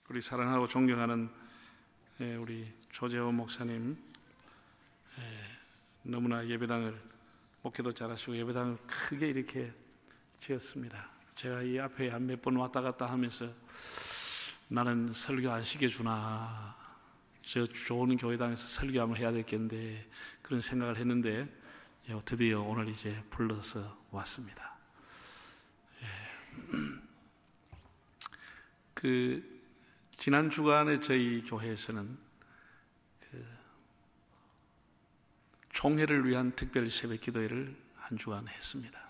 우리 사랑하고 존경하는 우리 조재호 목사님, 너무나 예배당을 목회도 잘하시고 예배당을 크게 이렇게 지었습니다. 제가 이 앞에 한 몇 번 왔다 갔다 하면서 나는 설교 안 시켜주나, 저 좋은 교회당에서 설교 한번 해야 되겠는데 그런 생각을 했는데 드디어 오늘 이제 불러서 왔습니다. 지난 주간에 저희 교회에서는 총회를 위한 특별 새벽 기도회를 한 주간 했습니다.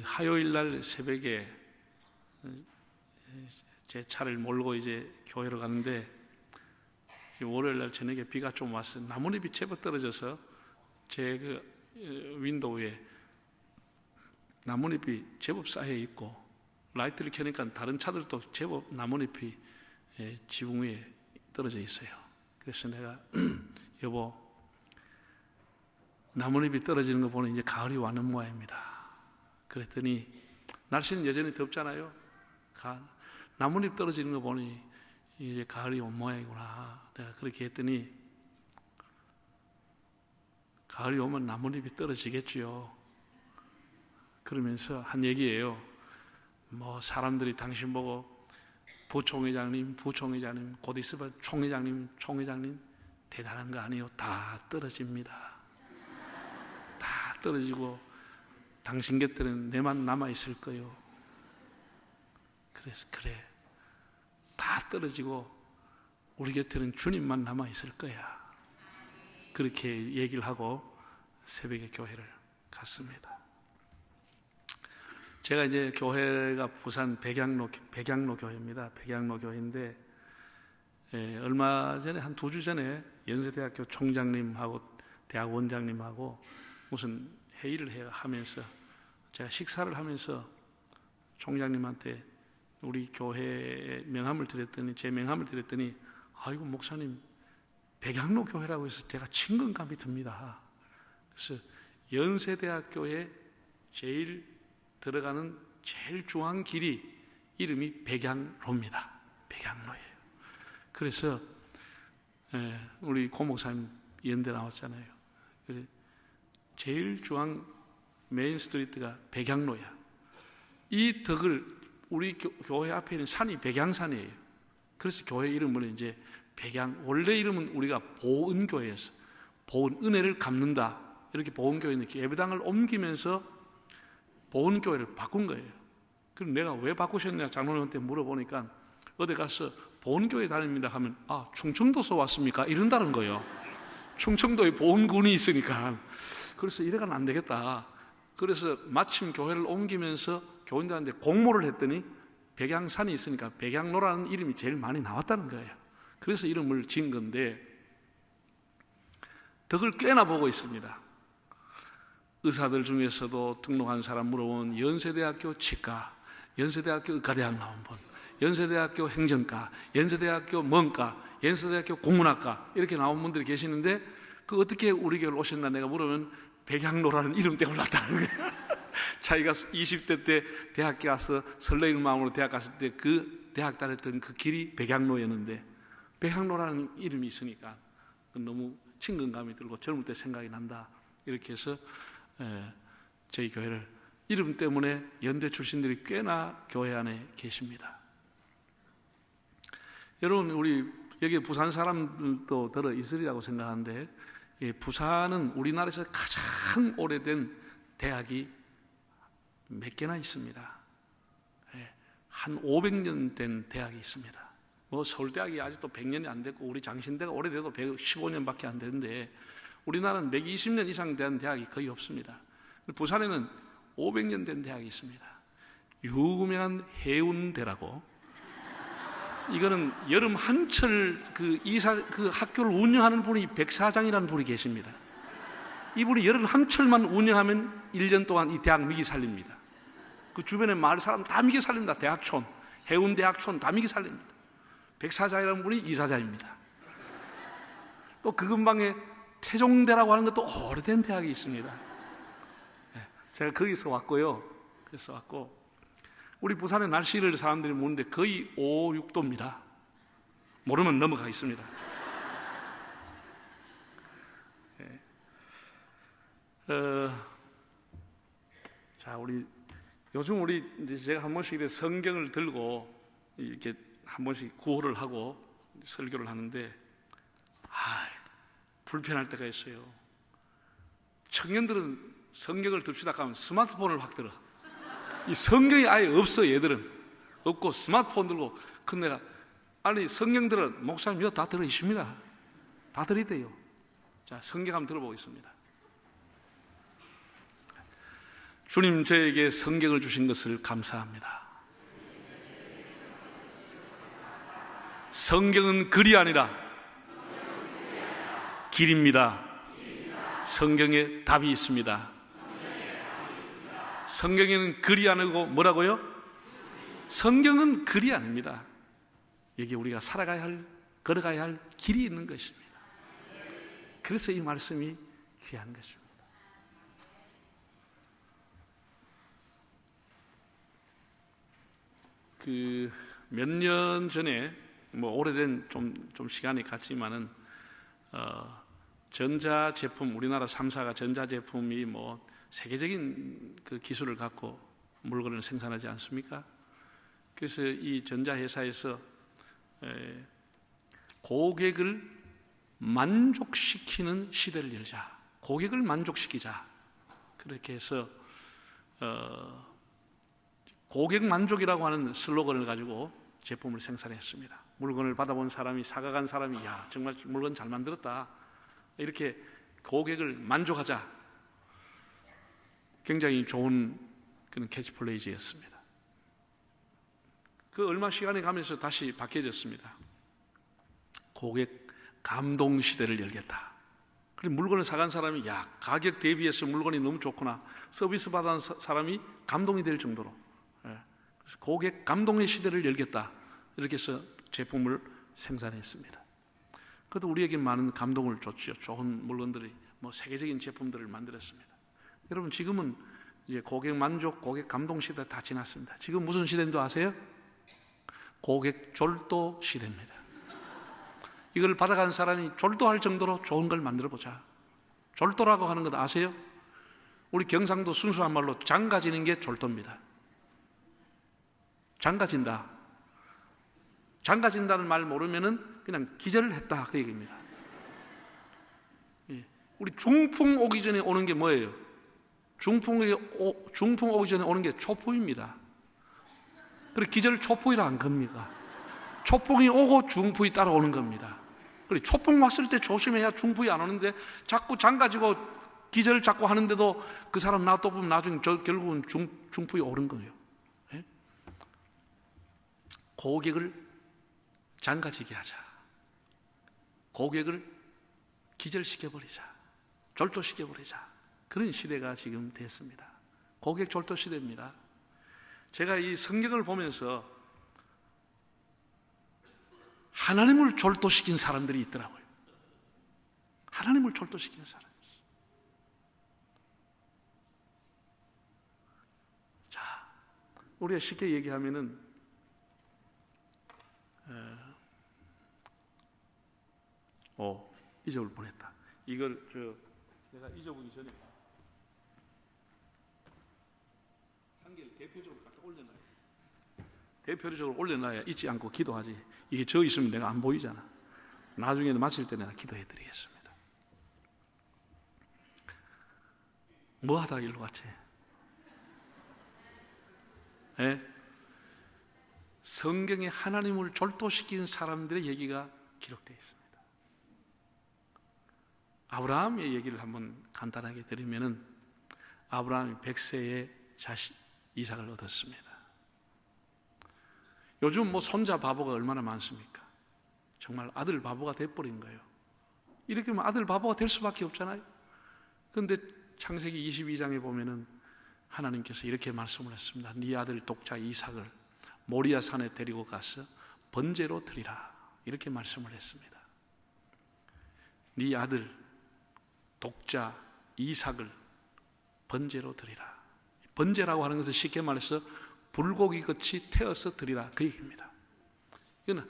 화요일 날 새벽에 제 차를 몰고 이제 교회로 가는데 월요일 날 저녁에 비가 좀 왔어요. 나뭇잎이 제법 떨어져서 제 윈도우에 나뭇잎이 제법 쌓여 있고 라이트를 켜니까 다른 차들도 제법 나뭇잎이 지붕 위에 떨어져 있어요. 그래서 내가 여보, 나뭇잎이 떨어지는 거 보니 이제 가을이 왔는 모양입니다. 그랬더니 날씨는 여전히 덥잖아요. 나뭇잎 떨어지는 거 보니 이제 가을이 온 모양이구나. 내가 그렇게 했더니 가을이 오면 나뭇잎이 떨어지겠지요. 그러면서 한 얘기예요. 사람들이 당신 보고 부총회장님, 곧 있으면 총회장님 대단한 거 아니에요. 다 떨어집니다. 다 떨어지고 당신 곁에는 내만 남아있을 거예요. 그래서 그래, 다 떨어지고 우리 곁에는 주님만 남아있을 거야. 그렇게 얘기를 하고 새벽에 교회를 갔습니다. 제가 이제 교회가 부산 백양로 교회입니다. 백양로 교회인데 얼마 전에 한 2주 전에 연세대학교 총장님하고 대학 원장님하고 무슨 회의를 하면서 제가 식사를 하면서 총장님한테 우리 교회에 명함을 드렸더니 아이고 목사님, 백양로 교회라고 해서 제가 친근감이 듭니다. 그래서 연세대학교에 들어가는 제일 중앙 길이 이름이 백양로입니다. 백양로예요. 그래서 우리 고 목사님 연대 나왔잖아요. 제일 중앙 메인 스트리트가 백양로야. 이 덕을 우리 교회 앞에 있는 산이 백양산이에요. 그래서 교회 이름을 이제 원래 이름은 우리가 보은교회였어. 은혜를 갚는다. 이렇게 보은교회는 예배당을 옮기면서 보은교회를 바꾼 거예요. 그럼 내가 왜 바꾸셨냐 장로님한테 물어보니까 어디 가서 보은교회 다닙니다 하면 충청도에서 왔습니까? 이런다는 거예요. 충청도에 보은군이 있으니까. 그래서 이래가는 안 되겠다. 그래서 마침 교회를 옮기면서 교인들한테 공모를 했더니 백양산이 있으니까 백양로라는 이름이 제일 많이 나왔다는 거예요. 그래서 이름을 지은 건데 덕을 꽤나 보고 있습니다. 의사들 중에서도 등록한 사람 물어보면 연세대학교 치과, 연세대학교 의과대학 나온 분, 연세대학교 행정과, 연세대학교 문과, 연세대학교 국문학과 이렇게 나온 분들이 계시는데 어떻게 우리 교회를 오셨나 내가 물으면 백양로라는 이름 때문에 왔다는 거예요. 자기가 20대 때 대학 가서 설레이는 마음으로 대학 갔을 때 그 대학 다녔던 그 길이 백양로였는데 백양로라는 이름이 있으니까 너무 친근감이 들고 젊을 때 생각이 난다. 이렇게 해서 저희 교회를 이름 때문에 연대 출신들이 꽤나 교회 안에 계십니다. 여러분, 우리 여기 부산 사람들도 들어 있으리라고 생각하는데 부산은 우리나라에서 가장 오래된 대학이 몇 개나 있습니다. 한 500년 된 대학이 있습니다. 서울대학이 아직도 100년이 안 됐고 우리 장신대가 오래돼도 115년밖에 안 되는데 우리나라는 120년 이상 된 대학이 거의 없습니다. 부산에는 500년 된 대학이 있습니다. 유명한 해운대라고. 이거는 여름 한철 그 학교를 운영하는 분이 백사장이라는 분이 계십니다. 이분이 여름 한철만 운영하면 1년 동안 이 대학 미기 살립니다. 그 주변에 마을 사람 다 미기 살립니다. 대학촌, 해운대학촌 다 미기 살립니다. 백사장이라는 분이 이사장입니다. 또 그 근방에 태종대라고 하는 것도 오래된 대학이 있습니다. 제가 거기서 왔고요. 그래서 왔고 우리 부산의 날씨를 사람들이 묻는데 거의 5, 6도입니다. 모르면 넘어가겠습니다. 자, 요즘 이제 제가 한 번씩 이렇게 성경을 들고 이렇게 한 번씩 구호를 하고 설교를 하는데, 불편할 때가 있어요. 청년들은 성경을 듭시다 하면 스마트폰을 확 들어. 이 성경이 아예 없어. 얘들은 없고 스마트폰 들고. 근데 내가 아니 성경들은 목사님 이거 다 들어있습니다. 다 들이대요. 자, 성경 한번 들어보겠습니다. 주님, 저에게 성경을 주신 것을 감사합니다. 성경은 글이 아니라 길입니다. 성경에 답이 있습니다. 성경에는 글이 아니고 뭐라고요? 성경은 글이 아닙니다. 여기 우리가 살아가야 할, 걸어가야 할 길이 있는 것입니다. 그래서 이 말씀이 귀한 것입니다. 몇 년 전에 오래된 좀 시간이 갔지만은 전자제품, 우리나라 3사가 전자제품이 세계적인 그 기술을 갖고 물건을 생산하지 않습니까? 그래서 이 전자회사에서 고객을 만족시키는 시대를 열자, 고객을 만족시키자, 그렇게 해서 고객 만족이라고 하는 슬로건을 가지고 제품을 생산했습니다. 물건을 받아본 사람이, 사가간 사람이 야, 정말 물건 잘 만들었다, 이렇게 고객을 만족하자. 굉장히 좋은 그런 캐치플레이즈였습니다. 그 얼마 시간이 가면서 다시 바뀌어졌습니다. 고객 감동 시대를 열겠다. 그리고 물건을 사간 사람이 야, 가격 대비해서 물건이 너무 좋구나, 서비스 받은 사람이 감동이 될 정도로, 그래서 고객 감동의 시대를 열겠다, 이렇게 해서 제품을 생산했습니다. 그래도 우리에게 많은 감동을 줬죠. 좋은 물건들이, 세계적인 제품들을 만들었습니다. 여러분, 지금은 이제 고객 만족, 고객 감동 시대 다 지났습니다. 지금 무슨 시대인지 아세요? 고객 졸도 시대입니다. 이걸 받아간 사람이 졸도할 정도로 좋은 걸 만들어 보자. 졸도라고 하는 것 아세요? 우리 경상도 순수한 말로 장가지는 게 졸도입니다. 장가진다. 장가진다는 말 모르면은 그냥 기절을 했다, 그 얘기입니다. 우리 중풍 오기 전에 오는 게 뭐예요? 중풍 오기 전에 오는 게 초풍입니다. 그리고 기절 초풍이라 한 겁니다. 초풍이 오고 중풍이 따라오는 겁니다. 그리고 초풍 왔을 때 조심해야 중풍이 안 오는데, 자꾸 장가지고 기절 자꾸 하는데도 그 사람 놔둬보면 나중에 결국은 중풍이 오는 거예요. 고객을 장가지게 하자. 고객을 기절시켜버리자. 졸도시켜버리자. 그런 시대가 지금 됐습니다. 고객 졸도 시대입니다. 제가 이 성경을 보면서 하나님을 졸도시킨 사람들이 있더라고요. 하나님을 졸도시키는 사람이 있어요. 자, 우리가 쉽게 얘기하면은 잊어볼 뻔했다. 이걸 내가 잊어보기 전에 한 개를 대표적으로 갖다 올려놔야, 대표적으로 올려놔야 잊지 않고 기도하지. 이게 저 있으면 내가 안 보이잖아. 나중에는 마칠 때 내가 기도해드리겠습니다. 뭐 하다 일로 갔지? 성경에 하나님을 졸도시킨 사람들의 얘기가 기록되어 있습니다. 아브라함의 얘기를 한번 간단하게 드리면은, 아브라함이 100세에 자식 이삭을 얻었습니다. 요즘 손자 바보가 얼마나 많습니까? 정말 아들 바보가 돼버린 거예요. 이렇게 하면 아들 바보가 될 수밖에 없잖아요. 그런데 창세기 22장에 보면은 하나님께서 이렇게 말씀을 했습니다. 네 아들 독자 이삭을 모리아 산에 데리고 가서 번제로 드리라, 이렇게 말씀을 했습니다. 네 아들 독자 이삭을 번제로 드리라. 번제라고 하는 것은 쉽게 말해서 불고기같이 태워서 드리라, 그 얘기입니다. 이건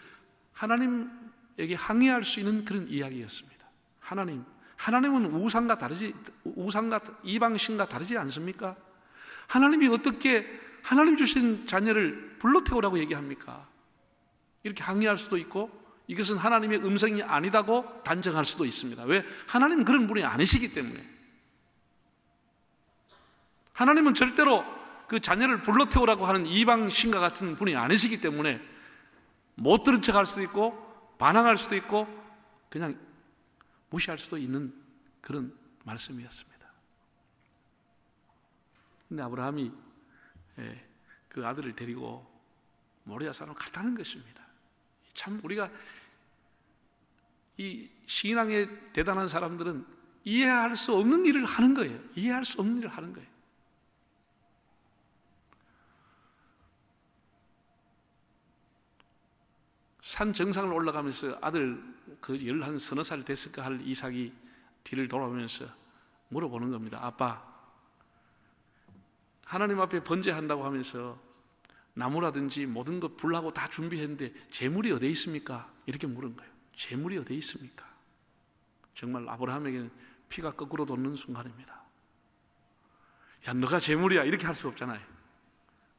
하나님에게 항의할 수 있는 그런 이야기였습니다. 하나님은 우상과 이방신과 다르지 않습니까? 하나님이 어떻게 하나님 주신 자녀를 불러 태우라고 얘기합니까? 이렇게 항의할 수도 있고, 이것은 하나님의 음성이 아니다고 단정할 수도 있습니다. 왜? 하나님은 그런 분이 아니시기 때문에. 하나님은 절대로 그 자녀를 불러 태우라고 하는 이방신과 같은 분이 아니시기 때문에 못 들은 척 할 수도 있고, 반항할 수도 있고, 그냥 무시할 수도 있는 그런 말씀이었습니다. 근데 아브라함이 그 아들을 데리고 모리아 산으로 갔다는 것입니다. 참 우리가 이 신앙에 대단한 사람들은 이해할 수 없는 일을 하는 거예요. 이해할 수 없는 일을 하는 거예요. 산 정상을 올라가면서 아들 그 11 서너 살 됐을까 할 이삭이 뒤를 돌아보면서 물어보는 겁니다. 아빠, 하나님 앞에 번제한다고 하면서 나무라든지 모든 것 불하고 다 준비했는데 재물이 어디에 있습니까? 이렇게 물은 거예요. 재물이 어디에 있습니까? 정말 아브라함에게는 피가 거꾸로 돋는 순간입니다. 야, 너가 재물이야, 이렇게 할 수 없잖아요.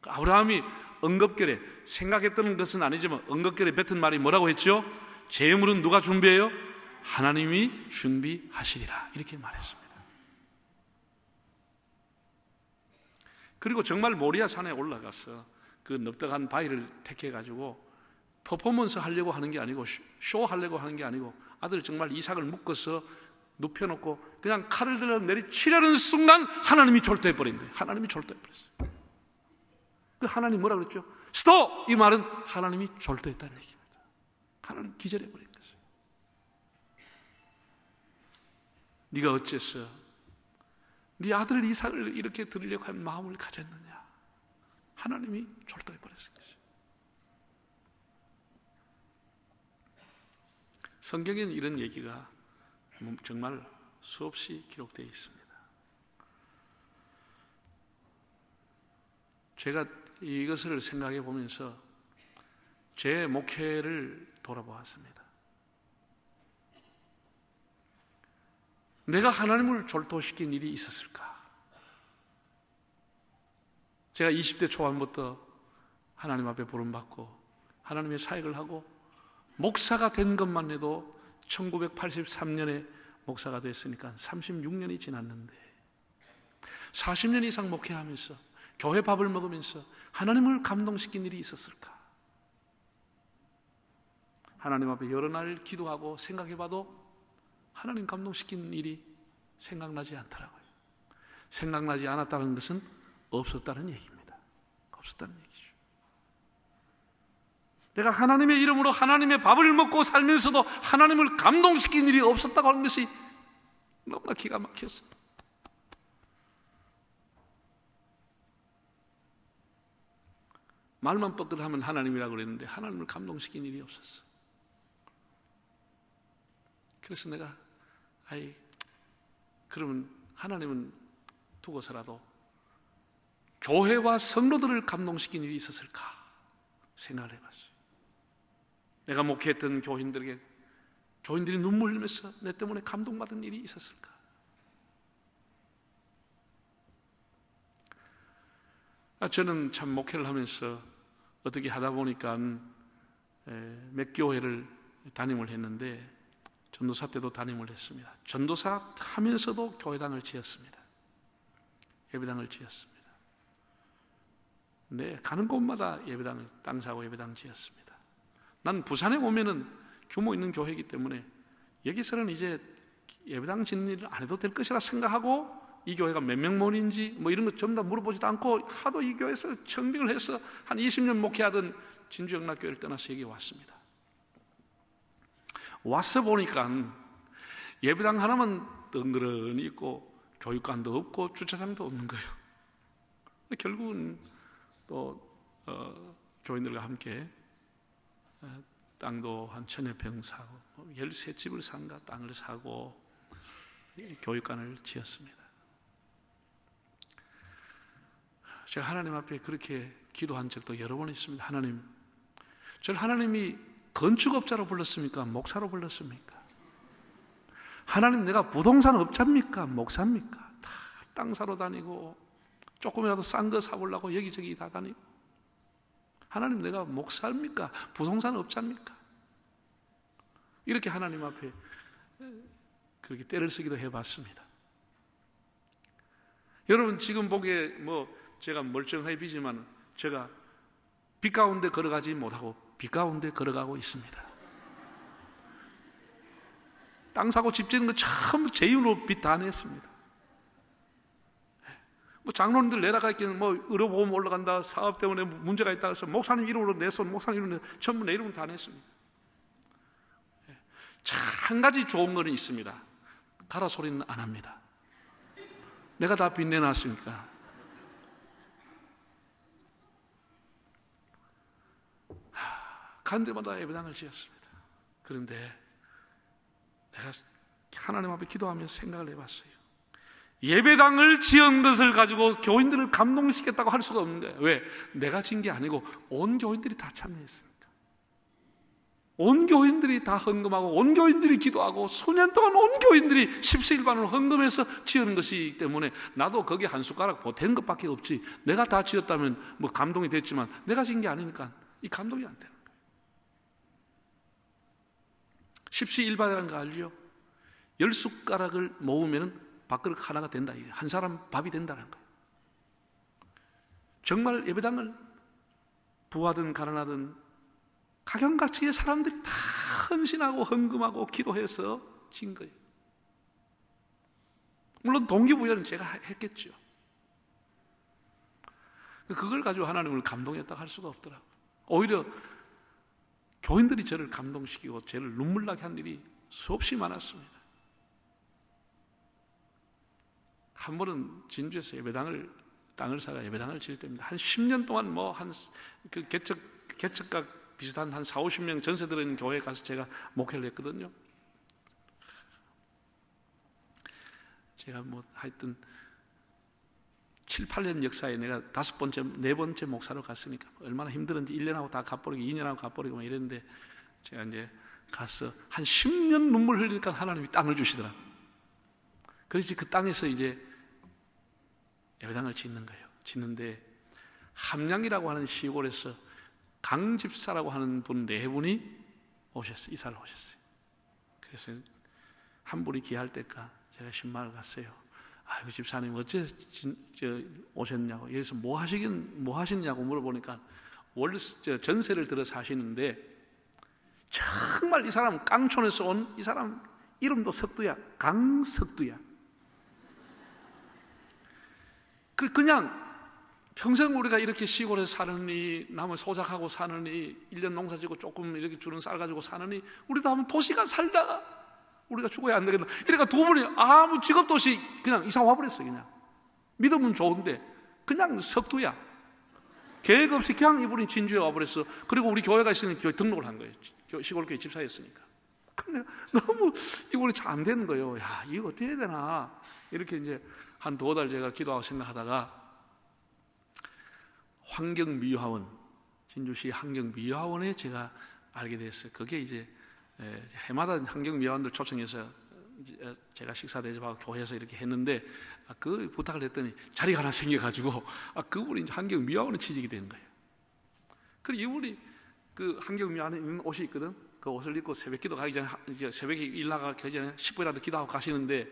아브라함이 언급결에 생각했던 것은 아니지만 언급결에 뱉은 말이 뭐라고 했죠? 재물은 누가 준비해요? 하나님이 준비하시리라, 이렇게 말했습니다. 그리고 정말 모리아 산에 올라가서 그 넓적한 바위를 택해가지고 퍼포먼스 하려고 하는 게 아니고 쇼 하려고 하는 게 아니고 아들 정말 이삭을 묶어서 눕혀놓고 그냥 칼을 들어 내리치려는 순간 하나님이 졸도해버린 거예요. 하나님이 졸도해버렸어요. 그 하나님 뭐라 그랬죠? 스톱! 이 말은 하나님이 졸도했다는 얘기입니다. 하나님 기절해버린 거죠. 네가 어째서 네 아들 이삭을 이렇게 드리려고 한 마음을 가졌느냐? 하나님이 졸도해버렸을 것이죠. 성경에는 이런 얘기가 정말 수없이 기록되어 있습니다. 제가 이것을 생각해 보면서 제 목회를 돌아보았습니다. 내가 하나님을 졸도시킨 일이 있었을까? 제가 20대 초반부터 하나님 앞에 부름받고 하나님의 사역을 하고 목사가 된 것만 해도 1983년에 목사가 됐으니까 36년이 지났는데 40년 이상 목회하면서 교회 밥을 먹으면서 하나님을 감동시킨 일이 있었을까? 하나님 앞에 여러 날 기도하고 생각해봐도 하나님 감동시킨 일이 생각나지 않더라고요. 생각나지 않았다는 것은 없었다는 얘기입니다. 없었다는 얘기죠. 내가 하나님의 이름으로 하나님의 밥을 먹고 살면서도 하나님을 감동시킨 일이 없었다고 하는 것이 너무나 기가 막혔어요. 말만 뻗듯하면 하나님이라고 그랬는데 하나님을 감동시킨 일이 없었어. 그래서 내가 그러면 하나님은 두고서라도 교회와 성도들을 감동시킨 일이 있었을까 생각을 해봤어요. 내가 목회했던 교인들이 눈물 흘리면서 내 때문에 감동받은 일이 있었을까? 저는 참 목회를 하면서 어떻게 하다 보니까 몇 교회를 담임을 했는데 전도사 때도 담임을 했습니다. 전도사 하면서도 교회당을 지었습니다. 예배당을 지었습니다. 네, 가는 곳마다 예배당을 땅 사고 예배당 지었습니다. 난 부산에 오면은 규모 있는 교회이기 때문에 여기서는 이제 예배당 짓는 일을 안 해도 될 것이라 생각하고 이 교회가 몇 명 모인지 뭐 이런 거 전부 다 물어보지도 않고 하도 이 교회에서 청빙을 해서 한 20년 목회하던 진주영락교회를 떠나서 여기 왔습니다. 와서 보니까 예배당 하나만 덩그러니 있고 교육관도 없고 주차장도 없는 거예요. 결국은 또 교인들과 함께 땅도 한 1000여 평 사고 13집을 산가 땅을 사고 교육관을 지었습니다. 제가 하나님 앞에 그렇게 기도한 적도 여러 번 있습니다. 하나님, 저를 하나님이 건축업자로 불렀습니까? 목사로 불렀습니까? 하나님, 내가 부동산 업자입니까? 목사입니까? 다 땅 사러 다니고 조금이라도 싼 거 사보려고 여기저기 다 다니고. 하나님, 내가 목사입니까? 부동산 업자입니까? 이렇게 하나님 앞에 그렇게 때를 쓰기도 해봤습니다. 여러분, 지금 보기에 제가 멀쩡해 비지만 제가 빛 가운데 걸어가지 못하고 빛 가운데 걸어가고 있습니다. 땅 사고 집 짓는 거 처음 제 힘으로 빚 다 냈습니다. 장로님들 내라가 있기는 의료보험 올라간다, 사업 때문에 문제가 있다 해서 목사님 이름으로 냈어, 목사님 이름으로 전부 내 이름으로 다 냈습니다. 한 가지 좋은 거는 있습니다. 가라 소리는 안 합니다. 내가 다 빚 내놨으니까. 간 데마다 예배당을 지었습니다. 그런데 내가 하나님 앞에 기도하며 생각을 해봤어요. 예배당을 지은 것을 가지고 교인들을 감동시켰다고 할 수가 없는 거예요. 왜? 내가 지은 게 아니고 온 교인들이 다 참여했으니까. 온 교인들이 다 헌금하고 온 교인들이 기도하고 수년 동안 온 교인들이 십시일반으로 헌금해서 지은 것이기 때문에 나도 거기에 한 숟가락 보탠 것밖에 없지. 내가 다 지었다면 감동이 됐지만 내가 지은 게 아니니까 이 감동이 안 되는 거예요. 십시일반이라는 거 알죠? 10숟가락을 모으면 밥그릇 하나가 된다. 한 사람 밥이 된다는 거예요. 정말 예배당을 부하든 가난하든 각양각색의 사람들이 다 헌신하고 헌금하고 기도해서 진 거예요. 물론 동기부여는 제가 했겠죠. 그걸 가지고 하나님을 감동했다고 할 수가 없더라고요. 오히려 교인들이 저를 감동시키고 저를 눈물 나게 한 일이 수없이 많았습니다. 한 번은 진주에서 땅을 사가 예배당을 지을 때입니다. 한 10년 동안 개척각 비슷한 한 4, 50명 전세 들어있는 교회에 가서 제가 목회를 했거든요. 제가 하여튼 7, 8년 역사에 내가 5번째, 4번째 목사로 갔으니까 얼마나 힘들었는지 1년하고 다 갚아버리고 2년하고 갚아버리고 이랬는데 제가 이제 가서 한 10년 눈물 흘리니까 하나님이 땅을 주시더라고요. 그래서 그 땅에서 이제 예배당을 짓는 거예요. 짓는데 함양이라고 하는 시골에서 강 집사라고 하는 분 4분이 오셨어요. 이사를 오셨어요. 그래서 한 분이 귀할 때까 제가 신방을 갔어요. 아이고 집사님 어째 오셨냐고, 여기서 뭐 하시냐고 물어보니까 전세를 들어 사시는데 정말 이 사람 깡촌에서 온 이 사람 이름도 석두야. 강석두야. 그냥 평생 우리가 이렇게 시골에서 사느니 나무 소작하고 사느니 1년 농사지고 조금 이렇게 주는 쌀 가지고 사느니 우리도 한번 도시가 살다가 우리가 죽어야 안 되겠나. 이러니까 두 분이 아무 직업도 없이 그냥 이사 와버렸어요. 그냥 믿음은 좋은데 그냥 석두야. 계획 없이 그냥 이분이 진주에 와버렸어. 그리고 우리 교회가 있으니까 교회 등록을 한 거예요. 시골교회 집사였으니까. 근데 너무 이분이 잘 안 되는 거예요. 야, 이거 어떻게 해야 되나. 이렇게 이제 한 2달 제가 기도하고 생각하다가 환경미화원, 진주시 환경미화원에 제가 알게 됐어요. 그게 이제 해마다 환경미화원들 초청해서 제가 식사 대접하고 교회에서 이렇게 했는데 그 부탁을 했더니 자리가 하나 생겨가지고 그분이 이제 환경미화원에 취직이 된 거예요. 그리고 이분이 그 환경미화원에 있는 옷이 있거든. 그 옷을 입고 새벽 기도 가기 전에 이제 새벽에 일 나가기 전에 10분이라도 기도하고 가시는데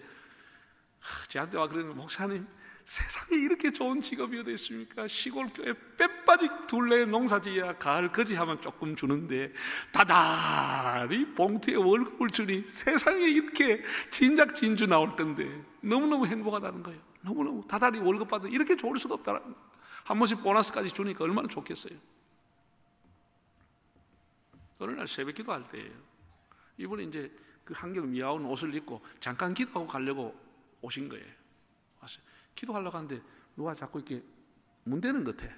저한테 와 그러는 목사님 세상에 이렇게 좋은 직업이 어디 있습니까? 시골 교회 빼빠지 둘레 농사지어야 가을 거지하면 조금 주는데 다달이 봉투에 월급을 주니 세상에 이렇게 진작 진주 나올 텐데 너무너무 행복하다는 거예요. 너무너무 다달이 월급 받는 이렇게 좋을 수가 없다는 거예요. 한 번씩 보너스까지 주니까 얼마나 좋겠어요. 어느 날 새벽 기도할 때예요. 이분이 이제 그 환경미화원 옷을 입고 잠깐 기도하고 가려고 오신 거예요. 왔어요. 기도하려고 하는데 누가 자꾸 이렇게 문대는 것 같아.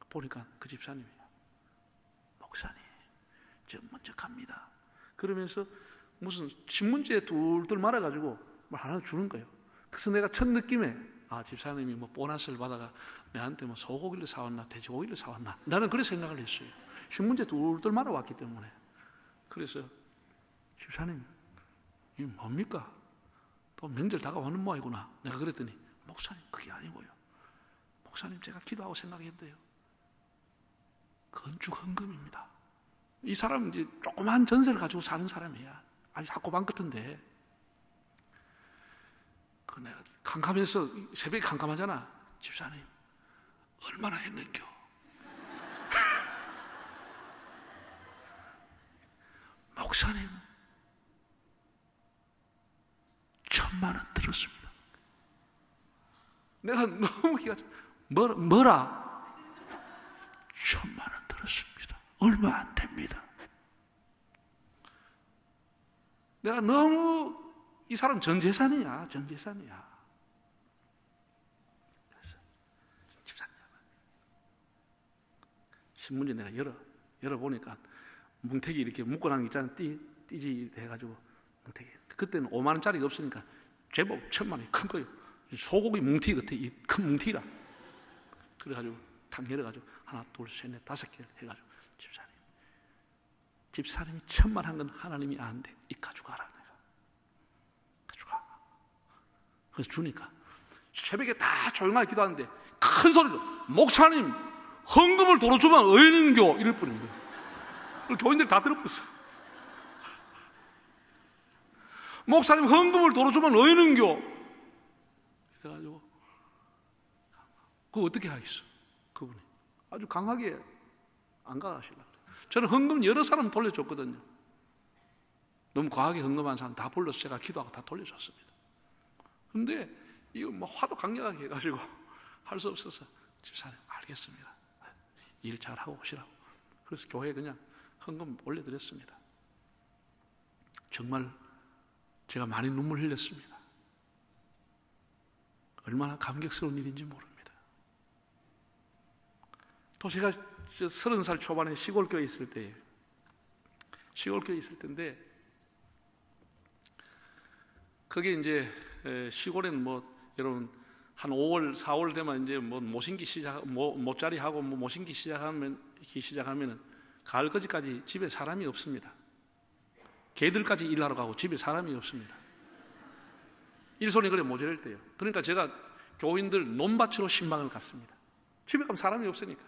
보니까 그 집사님이에요. 목사님, 저 먼저 갑니다. 그러면서 무슨 신문지에 둘둘 말아가지고 뭘 하나 주는 거예요. 그래서 내가 첫 느낌에 집사님이 뭐 보너스를 받아가 내한테 뭐 소고기를 사왔나 돼지고기를 사왔나, 나는 그렇게 생각을 했어요. 신문지에 뚫뚫 말아왔기 때문에. 그래서 집사님 이 뭡니까? 또 명절 다가오는 모양이구나. 내가 그랬더니 목사님 그게 아니고요, 목사님 제가 기도하고 생각했대요. 건축 헌금입니다. 이 사람은 이제 조그만 전세를 가지고 사는 사람이야. 아주 학고방 같은데. 그 내가 캄캄해서, 새벽에 캄캄하잖아. 집사님 얼마나 했는겨? 목사님 1,000,000원 들었습니다. 내가 너무 기가 뭐라? 1,000,000원 들었습니다. 얼마 안 됩니다. 내가 너무, 이 사람 전 재산이야, 전 재산이야. 그래서 집사님, 신문지 내가 열어보니까 뭉태기 이렇게 묶어놓은 게 있잖아. 띠지 해가지고 뭉태기. 그때는 5만 원짜리가 없으니까 제법 1,000,000원이 큰 거예요. 소고기 뭉티 같아, 이 큰 뭉티라. 그래가지고 탁 열어가지고 하나, 둘, 셋, 넷, 5개 해가지고 집사님이 1,000,000원 한 건 하나님이 아는데 이 가져가라. 내가 가져가. 그래서 주니까 새벽에 다 조용하게 기도하는데 큰 소리로 목사님 헌금을 도로 주면 어인인교 이럴 뿐입니다. 교인들 다 들어버렸어. 목사님 헌금을 도로 주면 어인인교. 그래가지고 그거 어떻게 하겠어? 그분이 아주 강하게 안 가시려고. 저는 헌금 여러 사람 돌려줬거든요. 너무 과하게 헌금한 사람 다 불러서 제가 기도하고 다 돌려줬습니다. 근데 이거 뭐 화도 강력하게 해가지고 할 수 없어서 집사님 알겠습니다, 일 잘하고 오시라고. 그래서 교회에 그냥 헌금 올려드렸습니다. 정말 제가 많이 눈물 흘렸습니다. 얼마나 감격스러운 일인지 모릅니다. 또 제가 30살 초반에 시골교회에 있을 때예요. 시골교회에 있을 때인데, 그게 이제 시골에는 뭐 여러분 한 5월, 4월 되면 이제 뭐 모신기 모짜리 하고 뭐 모신기 시작하면은 가을거지까지 집에 사람이 없습니다. 개들까지 일하러 가고 집에 사람이 없습니다. 일손이 그래 모자랄 때요. 그러니까 제가 교인들 논밭으로 신방을 갔습니다. 집에 가면 사람이 없으니까.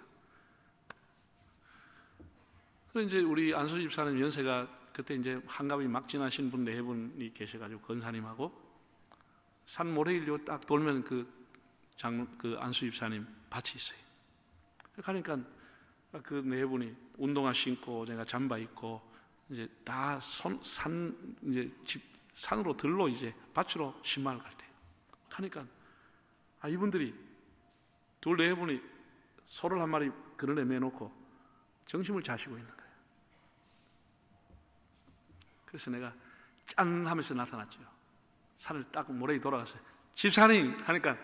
그래서 이제 우리 안수 집사님 연세가 그때 이제 한갑이 막 지나신 분 4분이 계셔가지고 권사님하고 산 모래길로 딱 돌면 그 안수 집사님 밭이 있어요. 그러니까 그 4분이 운동화 신고 내가 잠바 입고 이제 다 산으로 들로 이제 밭으로 신방을 갈 때. 하니까 이분들이 4분이 소를 한 마리 그늘에 매놓고 정신을 자시고 있는 거예요. 그래서 내가 짠 하면서 나타났죠. 산을 딱 모래에 돌아갔어요. 집사님 하니까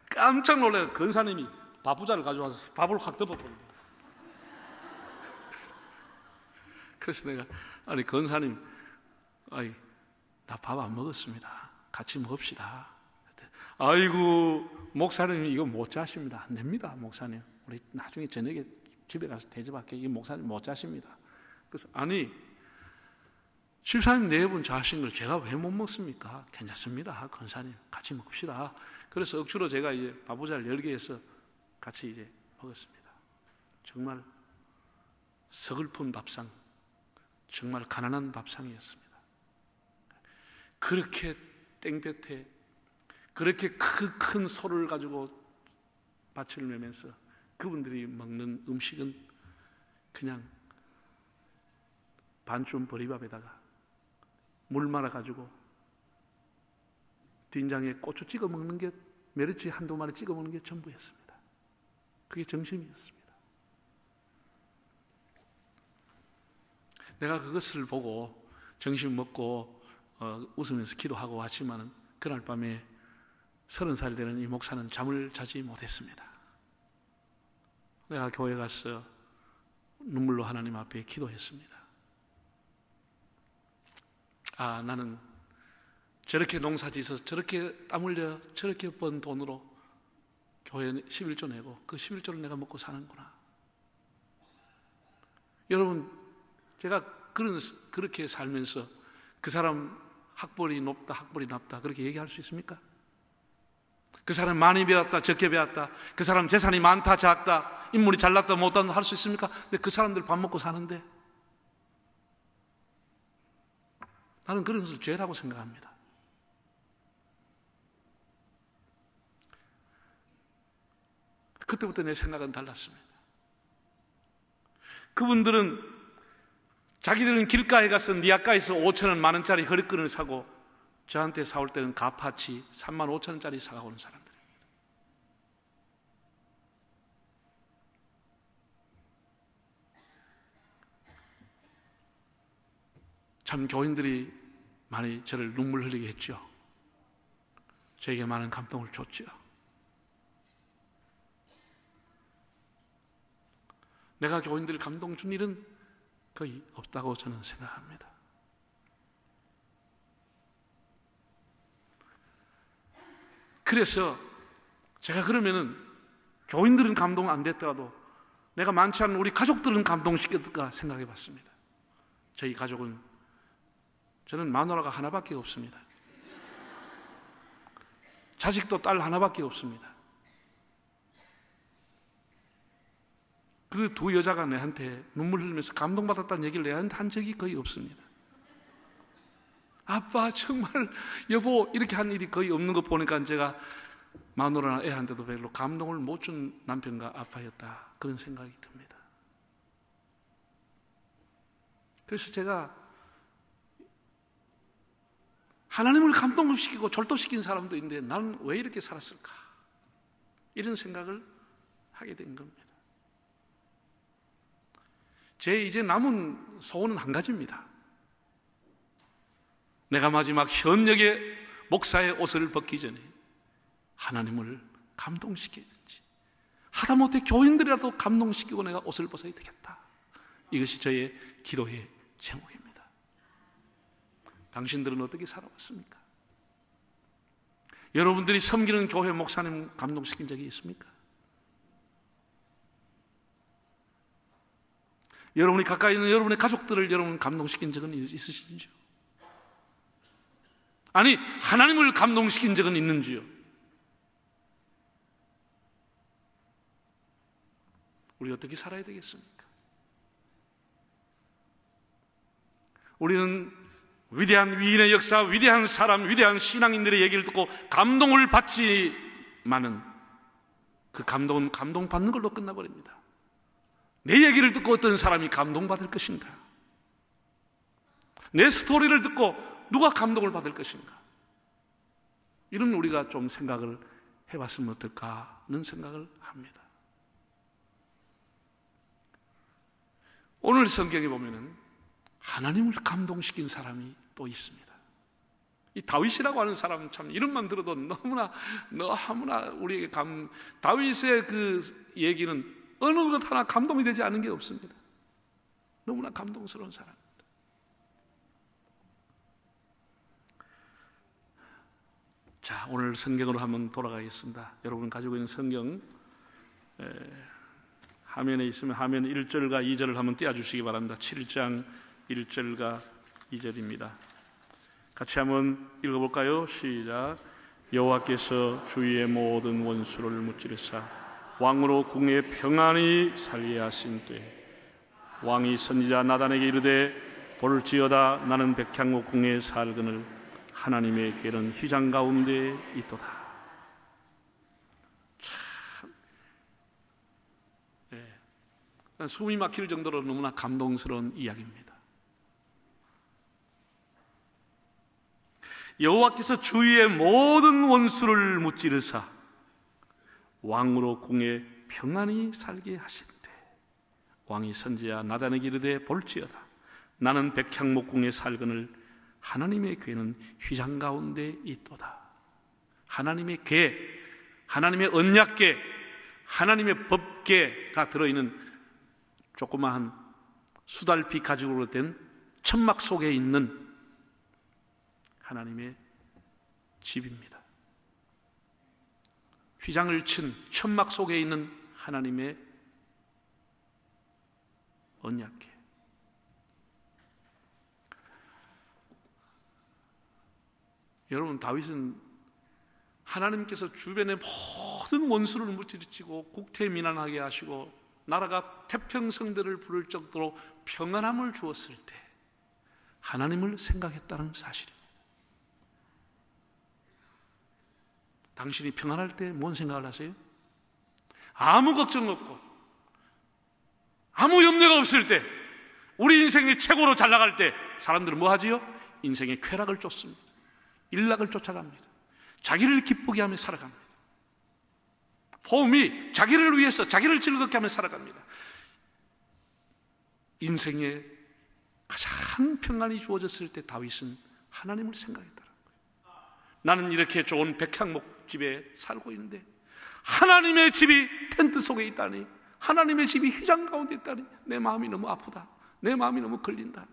깜짝 놀라요. 권사님이 밥부자를 가져와서 밥을 확 덮어버린 거예요. 그래서 내가 아니 권사님, 나 밥 안 먹었습니다. 같이 먹읍시다. 아이고 목사님이 이거 못 자십니다. 안 됩니다, 목사님. 우리 나중에 저녁에 집에 가서 대접할게. 이 목사님 못 자십니다. 그래서 아니 집사님 4분 자신 걸 제가 왜 못 먹습니까? 괜찮습니다, 권사님. 같이 먹읍시다. 그래서 억지로 제가 이제 밥부자를 10개 해서 같이 이제 먹었습니다. 정말 서글픈 밥상, 정말 가난한 밥상이었습니다. 그렇게 땡볕에 그렇게 큰 소를 가지고 밭을 매면서 그분들이 먹는 음식은 그냥 반쯤 보리밥에다가 물 말아가지고 된장에 고추 찍어 먹는 게, 메르치 1-2마리 찍어 먹는 게 전부였습니다. 그게 정심이었습니다. 내가 그것을 보고 정심 먹고 웃으면서 기도하고 하지만은 그날 밤에 30살 되는 이 목사는 잠을 자지 못했습니다. 내가 교회 가서 눈물로 하나님 앞에 기도했습니다. 나는 저렇게 농사지어서 저렇게 땀 흘려 저렇게 번 돈으로 교회 11조 내고 그 11조를 내가 먹고 사는구나. 여러분, 제가 그렇게 살면서 그 사람 학벌이 높다, 학벌이 낮다 그렇게 얘기할 수 있습니까? 그 사람 많이 배웠다, 적게 배웠다, 그 사람 재산이 많다, 작다, 인물이 잘났다, 못났다 할 수 있습니까? 근데 그 사람들 밥 먹고 사는데 나는 그런 것을 죄라고 생각합니다. 그때부터 내 생각은 달랐습니다. 그분들은 자기들은 길가에 가서 니아가에서 5,000원, 10,000원짜리 허리끈을 사고 저한테 사올 때는 가파치 35,000원짜리 사가오는 사람들입니다. 참 교인들이 많이 저를 눈물 흘리게 했죠. 저에게 많은 감동을 줬죠. 내가 교인들을 감동 준 일은 거의 없다고 저는 생각합니다. 그래서 제가 그러면은 교인들은 감동 안 됐더라도 내가 많지 않은 우리 가족들은 감동시켰을까 생각해 봤습니다. 저희 가족은, 저는 마누라가 하나밖에 없습니다. 자식도 딸 하나밖에 없습니다. 그 두 여자가 내한테 눈물 흘리면서 감동받았다는 얘기를 내한테 한 적이 거의 없습니다. 아빠 정말 여보 이렇게 한 일이 거의 없는 거 보니까 제가 마누라나 애한테도 별로 감동을 못 준 남편과 아빠였다 그런 생각이 듭니다. 그래서 제가 하나님을 감동시키고 절도시킨 사람도 있는데 나는 왜 이렇게 살았을까 이런 생각을 하게 된 겁니다. 제 이제 남은 소원은 한 가지입니다. 내가 마지막 현역의 목사의 옷을 벗기 전에 하나님을 감동시키든지 하다못해 교인들이라도 감동시키고 내가 옷을 벗어야 되겠다. 이것이 저의 기도의 제목입니다. 당신들은 어떻게 살아왔습니까? 여러분들이 섬기는 교회 목사님 감동시킨 적이 있습니까? 여러분이 가까이 있는 여러분의 가족들을 여러분 감동시킨 적은 있으신지요? 아니, 하나님을 감동시킨 적은 있는지요? 우리 어떻게 살아야 되겠습니까? 우리는 위대한 위인의 역사, 위대한 사람, 위대한 신앙인들의 얘기를 듣고 감동을 받지만은 그 감동은 감동받는 걸로 끝나버립니다. 내 얘기를 듣고 어떤 사람이 감동받을 것인가? 내 스토리를 듣고 누가 감동을 받을 것인가? 이런 우리가 좀 생각을 해봤으면 어떨까 하는 생각을 합니다. 오늘 성경에 보면은 하나님을 감동시킨 사람이 또 있습니다. 이 다윗이라고 하는 사람은 참 이름만 들어도 너무나 우리에게 다윗의 그 얘기는 어느 것 하나 감동이 되지 않은 게 없습니다. 너무나 감동스러운 사람입니다. 자, 오늘 성경으로 한번 돌아가겠습니다. 여러분 가지고 있는 성경 화면에 있으면 화면 1절과 2절을 한번 띄워주시기 바랍니다. 7장 1절과 2절입니다. 같이 한번 읽어볼까요? 시작. 여호와께서 주위의 모든 원수를 무찌르사 왕으로 궁에 평안히 살게 하신 때에 왕이 선지자 나단에게 이르되 볼지어다 나는 백향목 궁에 살거늘 하나님의 궤는 휘장 가운데 있도다. 참, 숨이 막힐 정도로 너무나 감동스러운 이야기입니다. 여호와께서 주위의 모든 원수를 무찌르사 왕으로 궁에 평안히 살게 하신대 왕이 선지자 나단에게 이르되 볼지어다 나는 백향목 궁에 살거늘 하나님의 궤는 휘장 가운데 있도다. 하나님의 궤, 하나님의 언약궤, 하나님의 법궤가 들어있는 조그마한 수달피 가죽으로 된 천막 속에 있는 하나님의 집입니다. 휘장을 친 천막 속에 있는 하나님의 언약궤. 여러분, 다윗은 하나님께서 주변의 모든 원수를 무찌르치고 국태민안하게 하시고 나라가 태평성대를 부를 정도로 평안함을 주었을 때 하나님을 생각했다는 사실입니다. 당신이 평안할 때 뭔 생각을 하세요? 아무 걱정 없고 아무 염려가 없을 때, 우리 인생이 최고로 잘 나갈 때 사람들은 뭐 하지요? 인생의 쾌락을 쫓습니다. 일락을 쫓아갑니다. 자기를 기쁘게 하며 살아갑니다. 봄이 자기를 위해서 자기를 즐겁게 하며 살아갑니다. 인생에 가장 평안이 주어졌을 때 다윗은 하나님을 생각했다는 거예요. 나는 이렇게 좋은 백향목 집에 살고 있는데 하나님의 집이 텐트 속에 있다니, 하나님의 집이 휘장 가운데 있다니 내 마음이 너무 아프다. 내 마음이 너무 걸린다.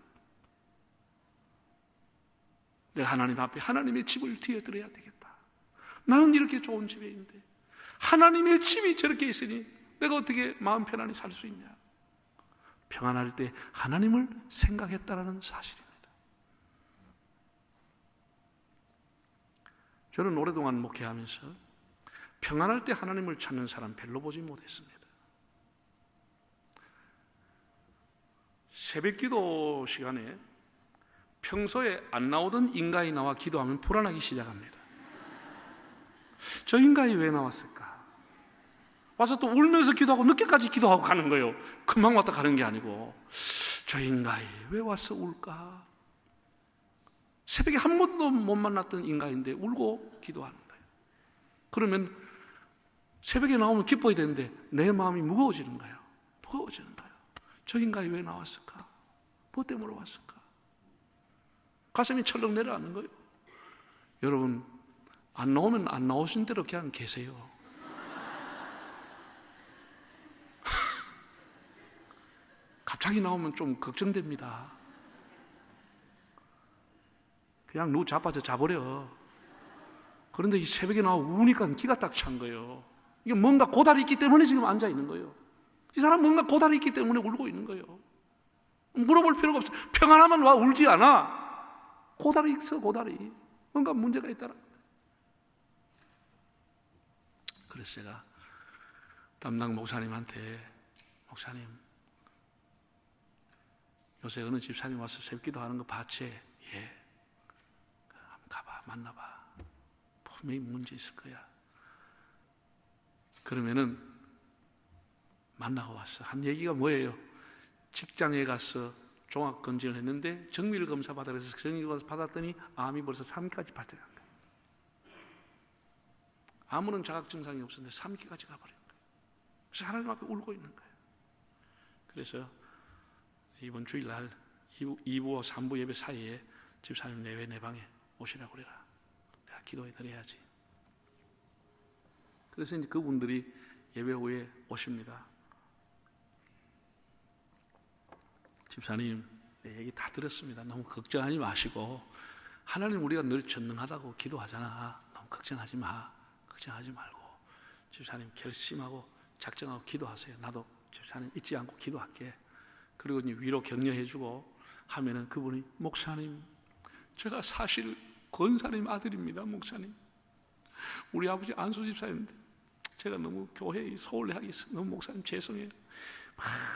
내가 하나님 앞에 하나님의 집을 뒤에들어야 되겠다. 나는 이렇게 좋은 집에 있는데 하나님의 집이 저렇게 있으니 내가 어떻게 마음 편안히 살 수 있냐. 평안할 때 하나님을 생각했다라는 사실입니다. 저는 오랫동안 목회하면서 평안할 때 하나님을 찾는 사람 별로 보지 못했습니다. 새벽기도 시간에 평소에 안 나오던 인가에 나와 기도하면 불안하기 시작합니다. 저 인가에 왜 나왔을까? 와서 또 울면서 기도하고 늦게까지 기도하고 가는 거예요. 금방 왔다 가는 게 아니고, 저 인가에 왜 와서 울까? 새벽에 한 번도 못 만났던 인가인데 울고 기도하는 거예요. 그러면 새벽에 나오면 기뻐야 되는데 내 마음이 무거워지는 거예요. 무거워지는 거예요. 저 인가에 왜 나왔을까? 뭐 때문에 왔을까? 가슴이 철렁 내려앉는 거예요. 여러분, 안 나오면 안 나오신 대로 그냥 계세요. 갑자기 나오면 좀 걱정됩니다. 그냥 누구 자빠져 자버려. 그런데 이 새벽에 나와 우니까 기가 딱 찬 거예요. 이게 뭔가 고달이 있기 때문에 지금 앉아 있는 거예요. 이 사람 뭔가 고달이 있기 때문에 울고 있는 거예요. 물어볼 필요가 없어요. 평안하면 와 울지 않아. 고달이 있어, 고달이. 뭔가 문제가 있다라. 그래서 제가 담당 목사님한테, 목사님, 요새 어느 집사님 와서 새벽기도 하는 거 봤지? 예. 한번 가봐, 만나봐. 분명히 문제 있을 거야. 그러면은 만나고 왔어. 한 얘기가 뭐예요? 직장에 가서 종합검진을 했는데 정밀검사 받으라 해서 정밀검사 받았더니 암이 벌써 3기까지 발전한 거예요. 아무런 자각 증상이 없었는데 3기까지 가버린 거예요. 그래서 하나님 앞에 울고 있는 거예요. 그래서 이번 주일날 2부와 3부 예배 사이에 집사님 내외 내 방에 오시라고 그래라. 내가 기도해 드려야지. 그래서 이제 그분들이 예배 후에 오십니다. 집사님, 내 얘기 다 들었습니다. 너무 걱정하지 마시고, 하나님 우리가 늘 전능하다고 기도하잖아. 너무 걱정하지 마. 걱정하지 말고 집사님 결심하고 작정하고 기도하세요. 나도 집사님 잊지 않고 기도할게. 그리고 이제 위로 격려해주고 하면은 그분이, 목사님, 제가 사실 권사님 아들입니다. 목사님, 우리 아버지 안수 집사님인데 제가 너무 교회에 소홀하게 있어. 너무 목사님 죄송해요.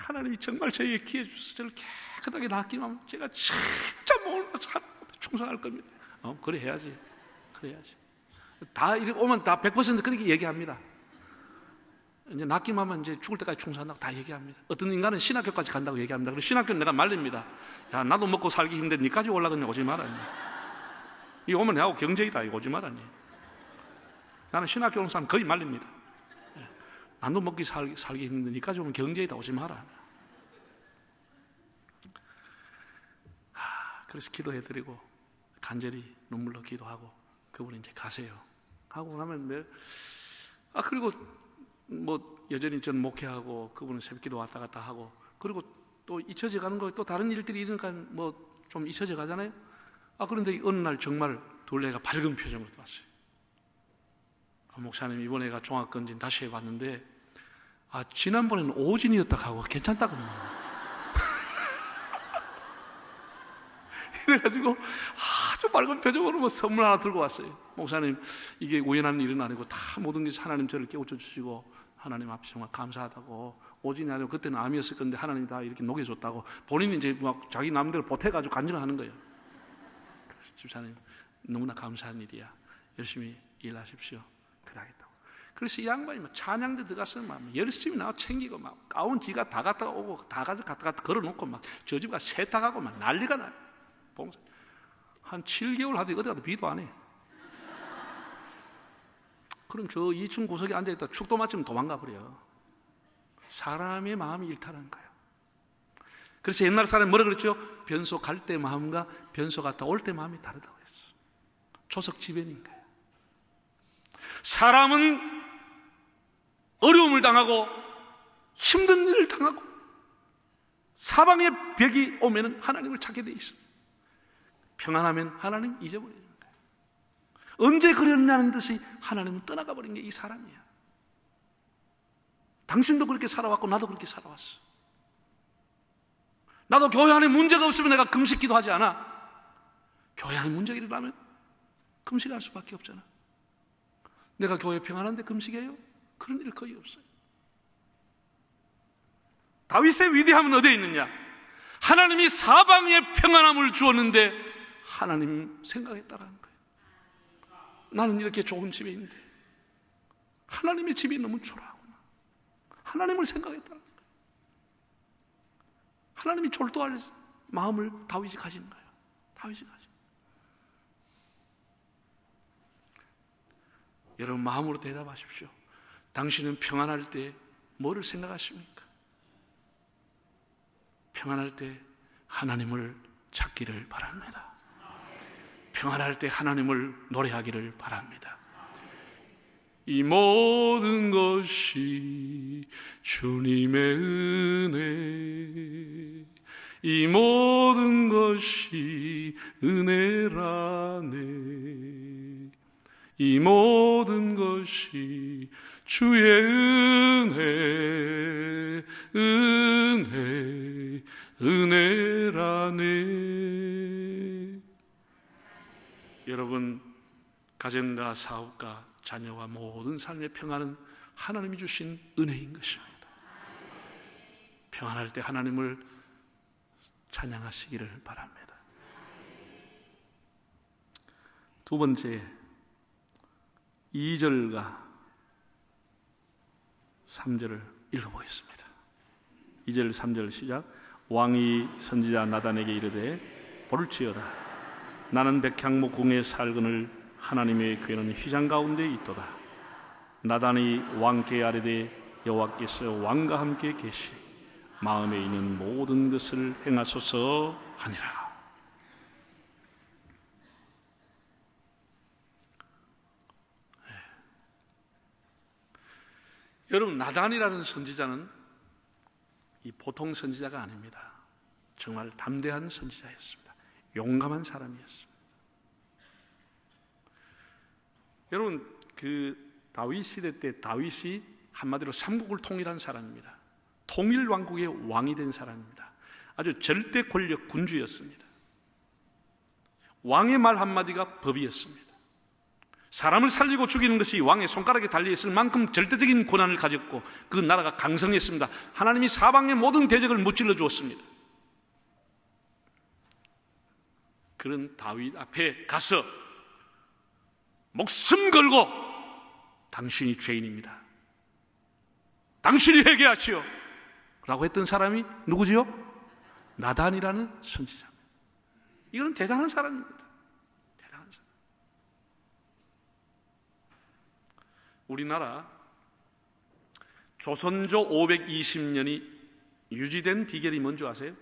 하나님이 정말 저에게 기회 주셔서 저를 깨끗하게 낫기만 하면 제가 진짜 오늘 충성할 겁니다. 그래 해야지. 그래야지. 다 이렇게 오면 다 100% 그렇게 얘기합니다. 이제 낫기만 하면 이제 죽을 때까지 충성한다고 다 얘기합니다. 어떤 인간은 신학교까지 간다고 얘기합니다. 그래서 신학교는 내가 말립니다. 야, 나도 먹고 살기 힘든데 니까지 올라가냐 오지 마라. 이 오면 내하고 경쟁이다. 이거 오지 마라. 나는 신학교 온 사람 거의 말립니다. 나도 먹기 살기 힘든데 니까지 오면 경쟁이다. 오지 마라. 그래서 기도해드리고 간절히 눈물로 기도하고 그분이 이제 가세요. 하고 나면 그리고 뭐 여전히 전 목회하고 그분은 새벽기도 왔다 갔다 하고, 그리고 또 잊혀져 가는 거, 또 다른 일들이 일어나니까 뭐 좀 잊혀져 가잖아요. 그런데 어느 날 정말 둘레가 밝은 표정으로 왔어요. 목사님 이번에가 종합건진 다시 해봤는데 지난번에는 오진이었다 하고 괜찮다고 이래가지고 아주 밝은 표정으로 뭐 선물 하나 들고 왔어요. 목사님 이게 우연한 일은 아니고 다 모든 게 하나님 저를 깨우쳐 주시고 하나님 앞에 정말 감사하다고. 오진이 아니고 그때는 암이었을 건데 하나님 다 이렇게 녹여줬다고. 본인이 이제 막 자기 남대로 보태가지고 간증을 하는 거예요. 그래서 집사님 너무나 감사한 일이야. 열심히 일하십시오. 그러겠다고. 그래서 이 양반이 막 찬양대 들어가서 막 열심히 나와 챙기고 막 가운 지가 다 갔다 오고 다 가지고 갖다 걸어놓고 막 저 집 가서 세탁하고 막 난리가 나요. 봉사. 한 7개월 하더니 어디 가도 비도 안 해. 그럼 저 2층 구석에 앉아있다 축도 맞으면 도망가 버려. 사람의 마음이 일탈하는 거예요. 그래서 옛날 사람이 뭐라 그랬죠? 변소 갈 때 마음과 변소 갔다 올 때 마음이 다르다고 했어. 조석지변인 거예요. 사람은 어려움을 당하고 힘든 일을 당하고 사방의 벽이 오면 하나님을 찾게 돼 있어. 평안하면 하나님 잊어버리는 거예요. 언제 그랬냐는 듯이 하나님은 떠나가 버린 게 이 사람이야. 당신도 그렇게 살아왔고 나도 그렇게 살아왔어. 나도 교회 안에 문제가 없으면 내가 금식 기도하지 않아. 교회 안에 문제가 일어나면 금식할 수밖에 없잖아. 내가 교회 평안한데 금식해요? 그런 일 거의 없어요. 다윗의 위대함은 어디에 있느냐? 하나님이 사방에 평안함을 주었는데 하나님 생각에 따라한 거예요. 나는 이렇게 좋은 집에 있는데 하나님의 집이 너무 초라하구나. 하나님을 생각에 따라 하나님이 졸도할 마음을 다윗이 가진 거예요. 다윗이 가진 거예요. 여러분 마음으로 대답하십시오. 당신은 평안할 때 뭐를 생각하십니까? 평안할 때 하나님을 찾기를 바랍니다. 평안할 때 하나님을 노래하기를 바랍니다. 이 모든 것이 주님의 은혜, 이 모든 것이 은혜라네. 이 모든 것이 주의 은혜, 은혜, 은혜라네. 여러분, 가정과 사업과 자녀와 모든 삶의 평안은 하나님이 주신 은혜인 것입니다. 평안할 때 하나님을 찬양하시기를 바랍니다. 두 번째, 2절과 3절을 읽어보겠습니다. 2절 3절 시작. 왕이 선지자 나단에게 이르되 볼지어다 나는 백향목 궁에 살거늘 하나님의 궤는 휘장 가운데 있도다. 나단이 왕께 아뢰되 여호와께서 왕과 함께 계시 마음에 있는 모든 것을 행하소서 하니라. 여러분, 나단이라는 선지자는 이 보통 선지자가 아닙니다. 정말 담대한 선지자였습니다. 용감한 사람이었습니다. 여러분, 그 다윗 시대 때 다윗이 한마디로 삼국을 통일한 사람입니다. 통일 왕국의 왕이 된 사람입니다. 아주 절대 권력 군주였습니다. 왕의 말 한마디가 법이었습니다. 사람을 살리고 죽이는 것이 왕의 손가락에 달려있을 만큼 절대적인 권한을 가졌고 그 나라가 강성했습니다. 하나님이 사방의 모든 대적을 무찔러 주었습니다. 그런 다윗 앞에 가서 목숨 걸고 당신이 죄인입니다. 당신이 회개하시오 라고 했던 사람이 누구지요? 나단이라는 선지자입니다. 이건 대단한 사람입니다. 대단한 사람. 우리나라 조선조 520년이 유지된 비결이 뭔지 아세요?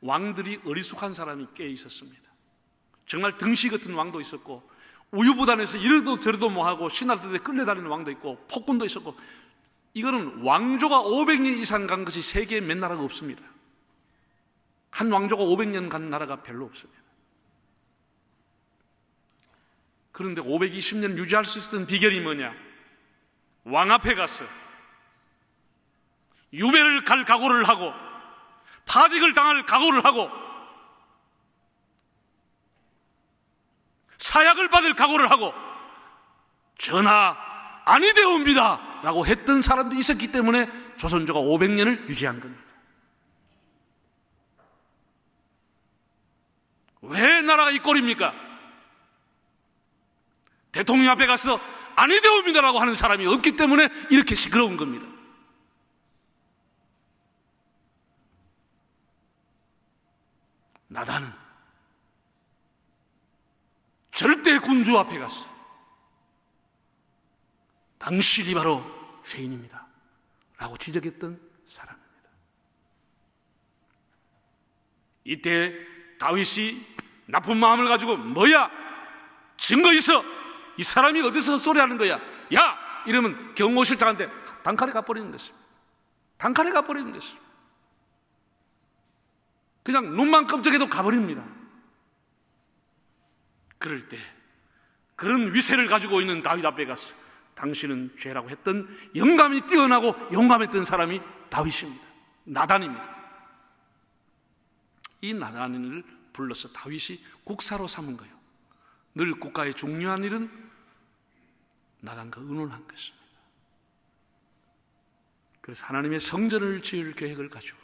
왕들이 어리숙한 사람이 꽤 있었습니다. 정말 등시 같은 왕도 있었고 우유부단해서 이러도 저러도 뭐하고 신하들에 끌려다니는 왕도 있고 폭군도 있었고, 이거는 왕조가 500년 이상 간 것이 세계에 몇 나라가 없습니다. 한 왕조가 500년 간 나라가 별로 없습니다. 그런데 520년 유지할 수 있었던 비결이 뭐냐? 왕 앞에 가서 유배를 갈 각오를 하고 파직을 당할 각오를 하고 사약을 받을 각오를 하고 전하 아니되옵니다 라고 했던 사람들이 있었기 때문에 조선조가 500년을 유지한 겁니다. 왜 나라가 이 꼴입니까? 대통령 앞에 가서 아니되옵니다라고 하는 사람이 없기 때문에 이렇게 시끄러운 겁니다. 나단은 절대 군주 앞에 가서 당신이 바로 죄인입니다 라고 지적했던 사람입니다. 이때 다윗이 나쁜 마음을 가지고 뭐야? 증거 있어? 이 사람이 어디서 헛소리하는 거야? 야! 이러면 경호실장한테 단칼에 가버리는 것입니다. 단칼에 가버리는 것입니다. 그냥 눈만 깜짝해도 가버립니다. 그럴 때 그런 위세를 가지고 있는 다윗 앞에 가서 당신은 죄라고 했던 영감이 뛰어나고 용감했던 사람이 다윗입니다. 나단입니다. 이 나단을 불러서 다윗이 국사로 삼은 거예요. 늘 국가의 중요한 일은 나단과 의논한 것입니다. 그래서 하나님의 성전을 지을 계획을 가지고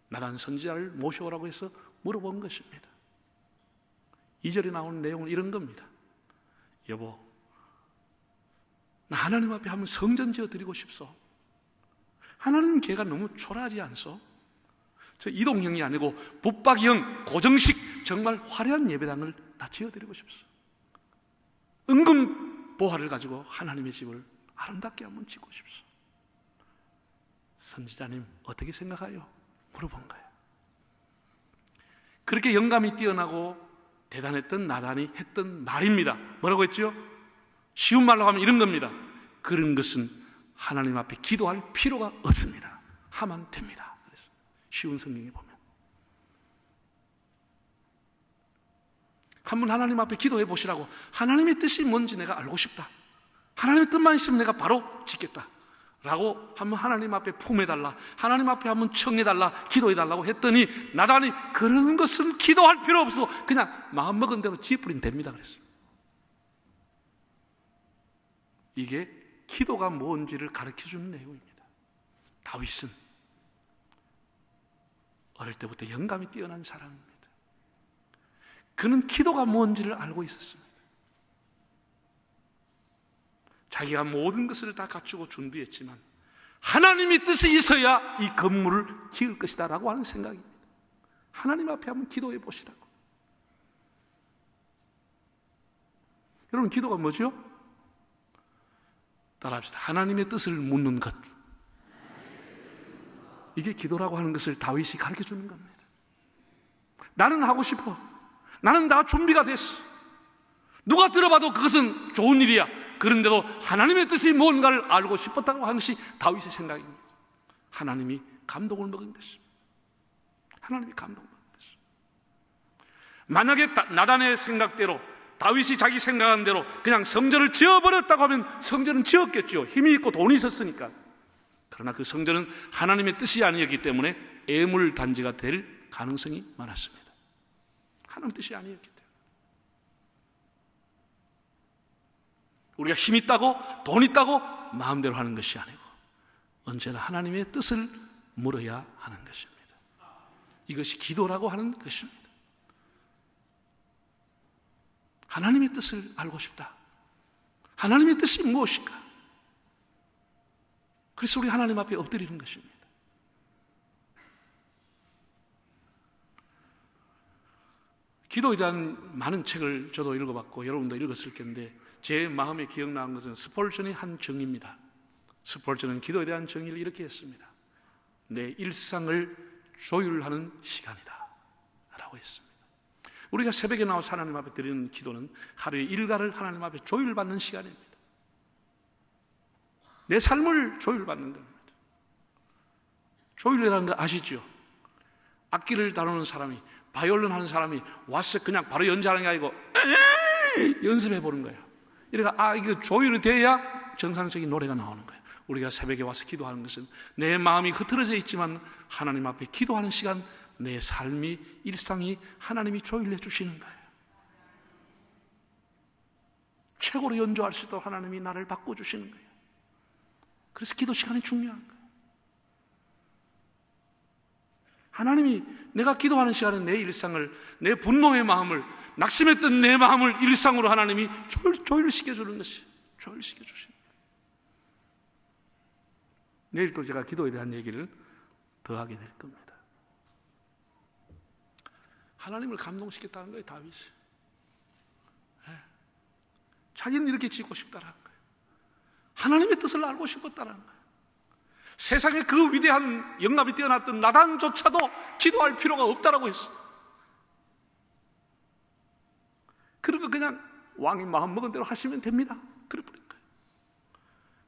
나단 선지자를 모셔오라고 해서 물어본 것입니다. 2절에 나오는 내용은 이런 겁니다. 여보, 나 하나님 앞에 한번 성전 지어드리고 싶소. 하나님 걔가 너무 초라하지 않소? 저 이동형이 아니고 붙박이형 고정식 정말 화려한 예배당을 나 지어드리고 싶소. 은금 보화를 가지고 하나님의 집을 아름답게 한번 짓고 싶소. 선지자님 어떻게 생각해요? 물어본 거예요. 그렇게 영감이 뛰어나고 대단했던 나단이 했던 말입니다. 뭐라고 했죠? 쉬운 말로 하면 이런 겁니다. 그런 것은 하나님 앞에 기도할 필요가 없습니다. 하면 됩니다. 그래서 쉬운 성경에 보면 한번 하나님 앞에 기도해 보시라고. 하나님의 뜻이 뭔지 내가 알고 싶다. 하나님의 뜻만 있으면 내가 바로 짓겠다 라고 한번 하나님 앞에 품해달라, 하나님 앞에 한번 청해달라, 기도해달라고 했더니 나단이 그런 것은 기도할 필요 없어, 그냥 마음먹은 대로 지어버리면 됩니다 그랬어요. 이게 기도가 뭔지를 가르쳐주는 내용입니다. 다윗은 어릴 때부터 영감이 뛰어난 사람입니다. 그는 기도가 뭔지를 알고 있었습니다. 자기가 모든 것을 다 갖추고 준비했지만 하나님의 뜻이 있어야 이 건물을 지을 것이다 라고 하는 생각입니다. 하나님 앞에 한번 기도해 보시라고. 여러분, 기도가 뭐죠? 따라합시다. 하나님의 뜻을 묻는 것. 이게 기도라고 하는 것을 다윗이 가르쳐 주는 겁니다. 나는 하고 싶어. 나는 다 준비가 됐어. 누가 들어봐도 그것은 좋은 일이야. 그런데도 하나님의 뜻이 뭔가를 알고 싶었다고 하는 것이 다윗의 생각입니다. 하나님이 감동을 먹은 것입니다. 하나님이 감동을 먹은 것입니다. 만약에 나단의 생각대로, 다윗이 자기 생각한 대로 그냥 성전을 지어버렸다고 하면 성전은 지었겠죠. 힘이 있고 돈이 있었으니까. 그러나 그 성전은 하나님의 뜻이 아니었기 때문에 애물단지가 될 가능성이 많았습니다. 하나님의 뜻이 아니었기 때문에. 우리가 힘 있다고 돈 있다고 마음대로 하는 것이 아니고 언제나 하나님의 뜻을 물어야 하는 것입니다. 이것이 기도라고 하는 것입니다. 하나님의 뜻을 알고 싶다. 하나님의 뜻이 무엇인가? 그래서 우리 하나님 앞에 엎드리는 것입니다. 기도에 대한 많은 책을 저도 읽어봤고 여러분도 읽었을 텐데 제 마음에 기억나는 것은 스폴전의 한 정의입니다. 스폴전은 기도에 대한 정의를 이렇게 했습니다. 내 일상을 조율하는 시간이다 라고 했습니다. 우리가 새벽에 나와서 하나님 앞에 드리는 기도는 하루의 일과를 하나님 앞에 조율받는 시간입니다. 내 삶을 조율받는 겁니다. 조율이라는 거 아시죠? 악기를 다루는 사람이, 바이올린 하는 사람이 와서 그냥 바로 연주하는 게 아니고 연습해 보는 거예요. 이러니까 이거 조율이 돼야 정상적인 노래가 나오는 거예요. 우리가 새벽에 와서 기도하는 것은 내 마음이 흐트러져 있지만 하나님 앞에 기도하는 시간, 내 삶이, 일상이 하나님이 조율해 주시는 거예요. 최고로 연주할 수 있도록 하나님이 나를 바꿔주시는 거예요. 그래서 기도 시간이 중요한 거예요. 하나님이 내가 기도하는 시간에 내 일상을, 내 분노의 마음을, 낙심했던 내 마음을 일상으로 하나님이 조율시켜주는 것이, 조율시켜주시는 거예요. 내일 또 제가 기도에 대한 얘기를 더 하게 될 겁니다. 하나님을 감동시켰다는 거예요, 다윗이. 자기는 이렇게 지고 싶다라는 거예요. 하나님의 뜻을 알고 싶었다는 거예요. 세상에 그 위대한 영감이 뛰어났던 나단조차도 기도할 필요가 없다라고 했어요. 그러니까 그냥 왕이 마음먹은 대로 하시면 됩니다. 그래 버린 거예요.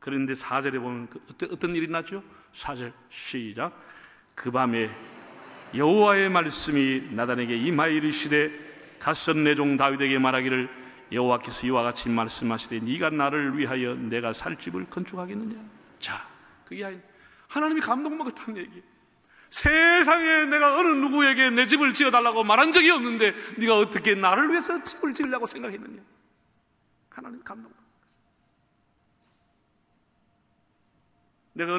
그런데 4절에 보면 어떤 일이 났죠? 4절 시작. 그 밤에 여호와의 말씀이 나단에게 임하여 이르시되 가서 내 종 다윗에게 말하기를 여호와께서 이와 같이 말씀하시되 네가 나를 위하여 내가 살 집을 건축하겠느냐. 자, 그게 하나님이 감동먹었다는 얘기. 세상에 내가 어느 누구에게 내 집을 지어달라고 말한 적이 없는데 네가 어떻게 나를 위해서 집을 지으려고 생각했느냐. 하나님 감동먹었어요. 내가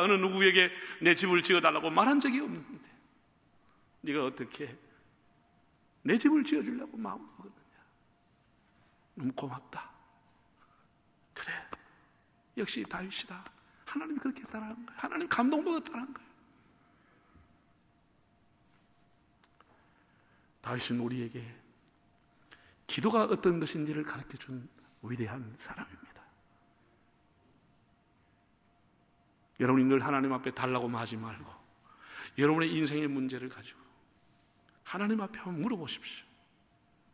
어느 누구에게 내 집을 지어달라고 말한 적이 없는데 네가 어떻게 내 집을 지어주려고 마음을 먹었느냐. 너무 고맙다. 그래, 역시 다윗이다. 하나님이 그렇게 했다는 거예요. 하나님 감동받았다는 거예요. 다윗은 우리에게 기도가 어떤 것인지를 가르쳐준 위대한 사람입니다. 여러분이 늘 하나님 앞에 달라고만 하지 말고 여러분의 인생의 문제를 가지고 하나님 앞에 한번 물어보십시오.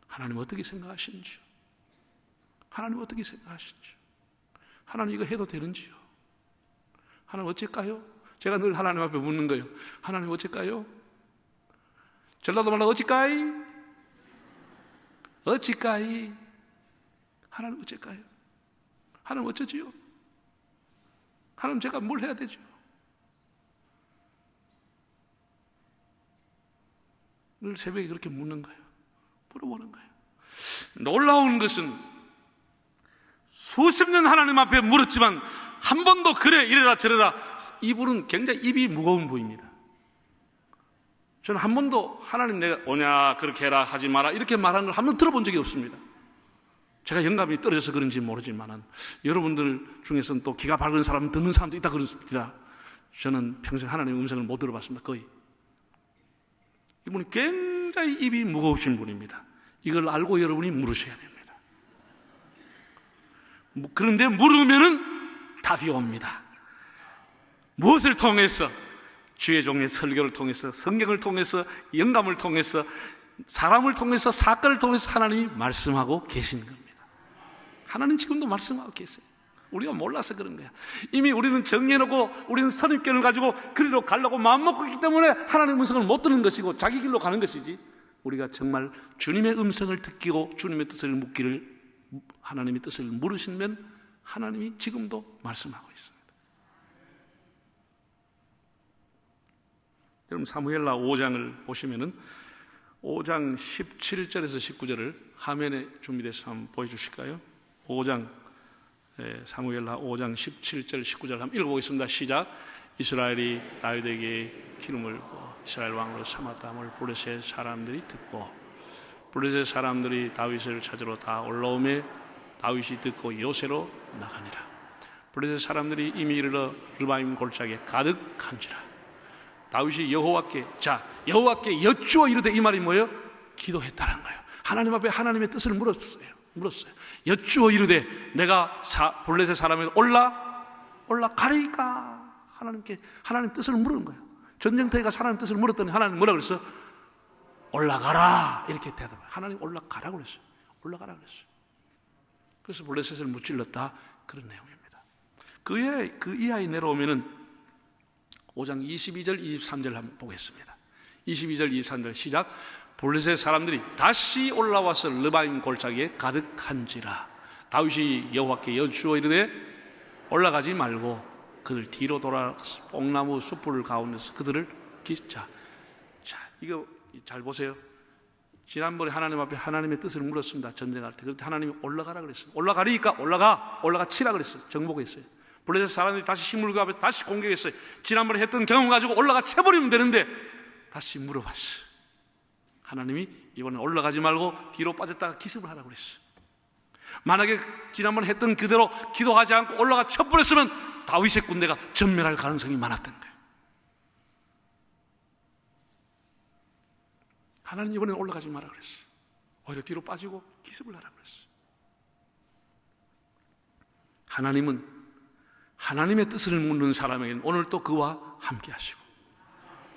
하나님 어떻게 생각하시는지요? 하나님 어떻게 생각하시는지요? 하나님 이거 해도 되는지요? 하나님 어쩔까요? 제가 늘 하나님 앞에 묻는 거예요. 하나님 어쩔까요? 전라도 말로 어찌까이? 어찌까이? 하나님 어쩔까요? 하나님 어쩌지요? 하나님 제가 뭘 해야 되죠? 늘 새벽에 그렇게 묻는 거예요. 물어보는 거예요. 놀라운 것은 수십 년 하나님 앞에 물었지만 한 번도 그래 이래라 저래라, 이분은 굉장히 입이 무거운 분입니다. 저는 한 번도 하나님 내가 오냐 그렇게 해라 하지 마라 이렇게 말하는 걸 한 번 들어본 적이 없습니다. 제가 영감이 떨어져서 그런지 모르지만 여러분들 중에서는 또 기가 밝은 사람 듣는 사람도 있다 그렇습니다. 저는 평생 하나님의 음성을 못 들어봤습니다. 거의. 이분이 굉장히 입이 무거우신 분입니다. 이걸 알고 여러분이 물으셔야 됩니다. 그런데 물으면은 답이 옵니다. 무엇을 통해서? 주의 종의 설교를 통해서, 성경을 통해서, 영감을 통해서, 사람을 통해서, 사건을 통해서 하나님이 말씀하고 계시는 겁니다. 하나님 지금도 말씀하고 계세요. 우리가 몰라서 그런 거야. 이미 우리는 정해놓고 우리는 선입견을 가지고 그리로 가려고 마음먹고 있기 때문에 하나님의 음성을 못 듣는 것이고 자기 길로 가는 것이지, 우리가 정말 주님의 음성을 듣기고 주님의 뜻을 묻기를, 하나님의 뜻을 물으시면 하나님이 지금도 말씀하고 있습니다. 여러분 사무엘라 5장을 보시면은 5장 17절에서 19절을 화면에 준비돼서 한번 보여주실까요? 5장 사무엘라 5장 17절 19절 한번 읽어보겠습니다. 시작. 이스라엘이 다윗에게 기름을 부어 이스라엘 왕으로 삼았다함을 블레셋 사람들이 듣고 블레셋 사람들이 다윗을 찾으러 다 올라오매 다윗이 듣고 요새로 나가니라. 블레셋 사람들이 이미 이르러 르바임 골짜기에 가득한지라. 다윗이 여호와께 여호와께 여쭈어 이르되, 이 말이 뭐예요? 기도했다는 거예요. 하나님 앞에 하나님의 뜻을 물었어요. 여쭈어 이르되 내가 블레셋 사람에게 올라가리까? 하나님께 하나님 뜻을 물은 거예요. 전쟁터에 가서 하나님 뜻을 물었더니 하나님 뭐라 그랬어요? 올라가라 이렇게 대답해요. 하나님 올라가라고 그랬어요. 올라가라 그랬어요. 그래서 블레셋을 무찔렀다, 그런 내용입니다. 그 이하에 내려오면은 5장 22절 23절 한번 보겠습니다. 22절 23절 시작. 블레셋 사람들이 다시 올라와서 르바임 골짜기에 가득한지라. 다윗이 여호와께 여쭈어 이르되 올라가지 말고 그들 뒤로 돌아서 뽕나무 숯불 가운데서 그들을 자, 이거 잘 보세요. 지난번에 하나님 앞에 하나님의 뜻을 물었습니다. 전쟁할 때. 그때 하나님이 올라가라 그랬어요. 올라가리니까 올라가 치라 그랬어요. 정복했어요. 블레셋 사람들이 다시 힘을 가하면서 다시 공격했어요. 지난번에 했던 경험 가지고 올라가 쳐버리면 되는데 다시 물어봤어요. 하나님이 이번에 올라가지 말고 뒤로 빠졌다가 기습을 하라고 그랬어요. 만약에 지난번에 했던 그대로 기도하지 않고 올라가 쳐버렸으면 다윗의 군대가 전멸할 가능성이 많았던 거예요. 하나님 이번에는 올라가지 마라 그랬어요. 오히려 뒤로 빠지고 기습을 하라 그랬어요. 하나님은 하나님의 뜻을 묻는 사람에게는 오늘 또 그와 함께 하시고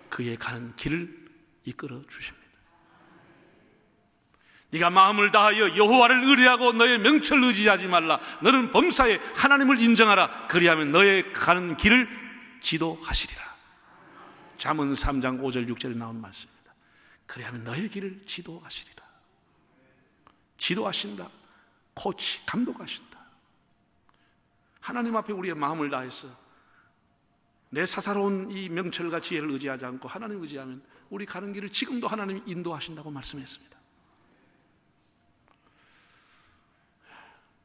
그의 가는 길을 이끌어 주십니다. 네가 마음을 다하여 여호와를 의뢰하고 너의 명철을 의지하지 말라. 너는 범사에 하나님을 인정하라. 그리하면 너의 가는 길을 지도하시리라. 잠언 3장 5절 6절에 나온 말씀입니다. 그리하면 너의 길을 지도하시리라. 지도하신다. 코치, 감독하신다. 하나님 앞에 우리의 마음을 다해서 내 사사로운 이 명철과 지혜를 의지하지 않고 하나님 의지하면 우리 가는 길을 지금도 하나님이 인도하신다고 말씀했습니다.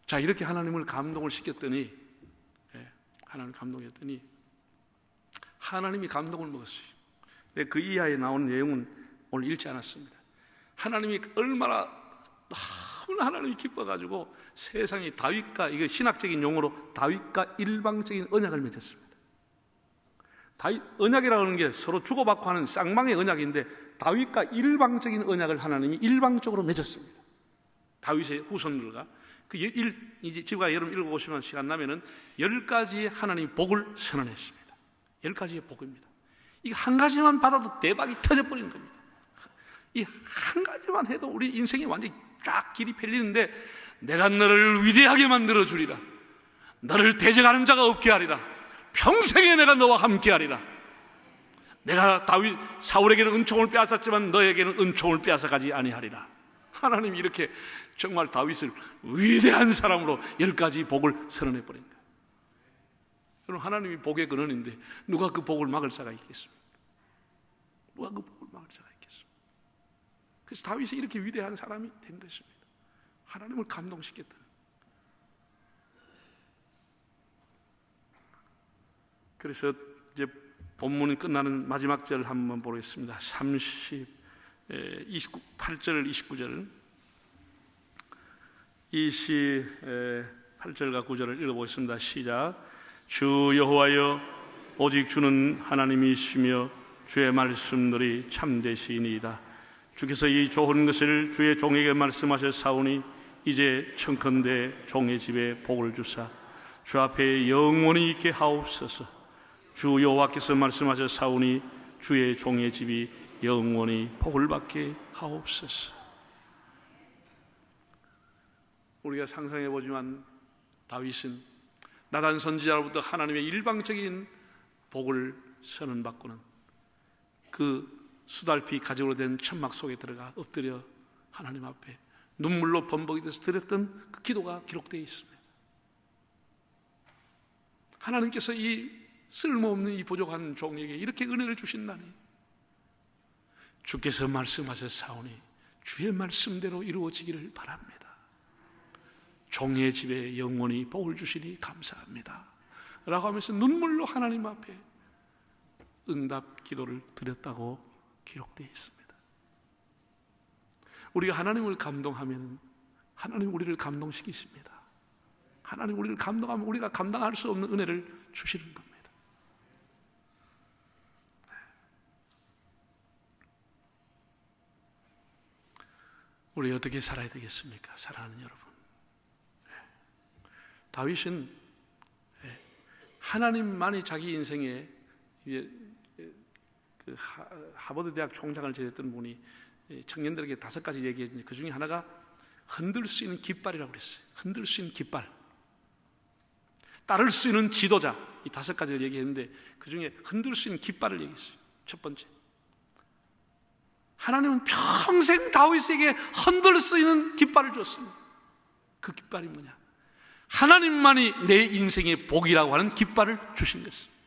자, 이렇게 하나님을 감동을 시켰더니, 하나님을 감동했더니 하나님이 감동을 먹었어요. 그 이하에 나온 내용은 오늘 읽지 않았습니다. 하나님이 얼마나 너무나 하나님이 기뻐가지고 세상이 다윗과, 이게 신학적인 용어로 다윗과 일방적인 언약을 맺었습니다. 다윗 언약이라고 하는 게 서로 주고받고 하는 쌍방의 언약인데 다윗과 일방적인 언약을 하나님이 일방적으로 맺었습니다. 다윗의 후손들과 이제 집가 여러분 읽어보시면 시간 나면은 10가지의 하나님의 복을 선언했습니다. 10가지의 복입니다. 이거 한 가지만 받아도 대박이 터져버리는 겁니다. 이 한 가지만 해도 우리 인생이 완전히 쫙 길이 펼리는데 내가 너를 위대하게 만들어 주리라. 너를 대적하는 자가 없게 하리라. 평생에 내가 너와 함께 하리라. 내가 사울에게는 은총을 빼앗았지만 너에게는 은총을 빼앗아가지 아니하리라. 하나님이 이렇게 정말 다윗을 위대한 사람으로 10가지 복을 선언해버린 거예요. 여러분, 하나님이 복의 근원인데 누가 그 복을 막을 자가 있겠습니까? 누가 그 복을 막을 자가 있겠습니까? 그래서 다윗이 이렇게 위대한 사람이 된 것입니다. 하나님을 감동시켰다. 그래서 이제 본문이 끝나는 마지막 절 한번 보겠습니다. 28절 29절 28절과 9절을 읽어보겠습니다. 시작. 주 여호와여, 오직 주는 하나님이시며 주의 말씀들이 참되시니이다. 주께서 이 좋은 것을 주의 종에게 말씀하셨사오니 이제 청컨대 종의 집에 복을 주사 주 앞에 영원히 있게 하옵소서. 주 여호와께서 말씀하셨사오니 주의 종의 집이 영원히 복을 받게 하옵소서. 우리가 상상해보지만 다윗은 나단 선지자로부터 하나님의 일방적인 복을 선언받고는 그 수달피 가죽으로 된 천막 속에 들어가 엎드려 하나님 앞에 눈물로 범벅이 돼서 드렸던 그 기도가 기록되어 있습니다. 하나님께서 이 쓸모없는 이 부족한 종에게 이렇게 은혜를 주신다니, 주께서 말씀하셨사오니 주의 말씀대로 이루어지기를 바랍니다. 종의 집에 영원히 복을 주시니 감사합니다 라고 하면서 눈물로 하나님 앞에 응답 기도를 드렸다고 기록되어 있습니다. 우리가 하나님을 감동하면 하나님 우리를 감동시키십니다. 하나님 우리를 감동하면 우리가 감당할 수 없는 은혜를 주시는 겁니다. 우리 어떻게 살아야 되겠습니까? 사랑하는 여러분, 다윗은 하나님만이 자기 인생에 이제 그 하버드 대학 총장을 지냈던 분이 청년들에게 5가지 얘기했는데 그 중에 하나가 흔들 수 있는 깃발이라고 그랬어요. 흔들 수 있는 깃발, 따를 수 있는 지도자, 이 5가지를 얘기했는데 그 중에 흔들 수 있는 깃발을 얘기했어요. 첫 번째, 하나님은 평생 다윗에게 흔들 수 있는 깃발을 줬습니다. 그 깃발이 뭐냐? 하나님만이 내 인생의 복이라고 하는 깃발을 주신 것입니다.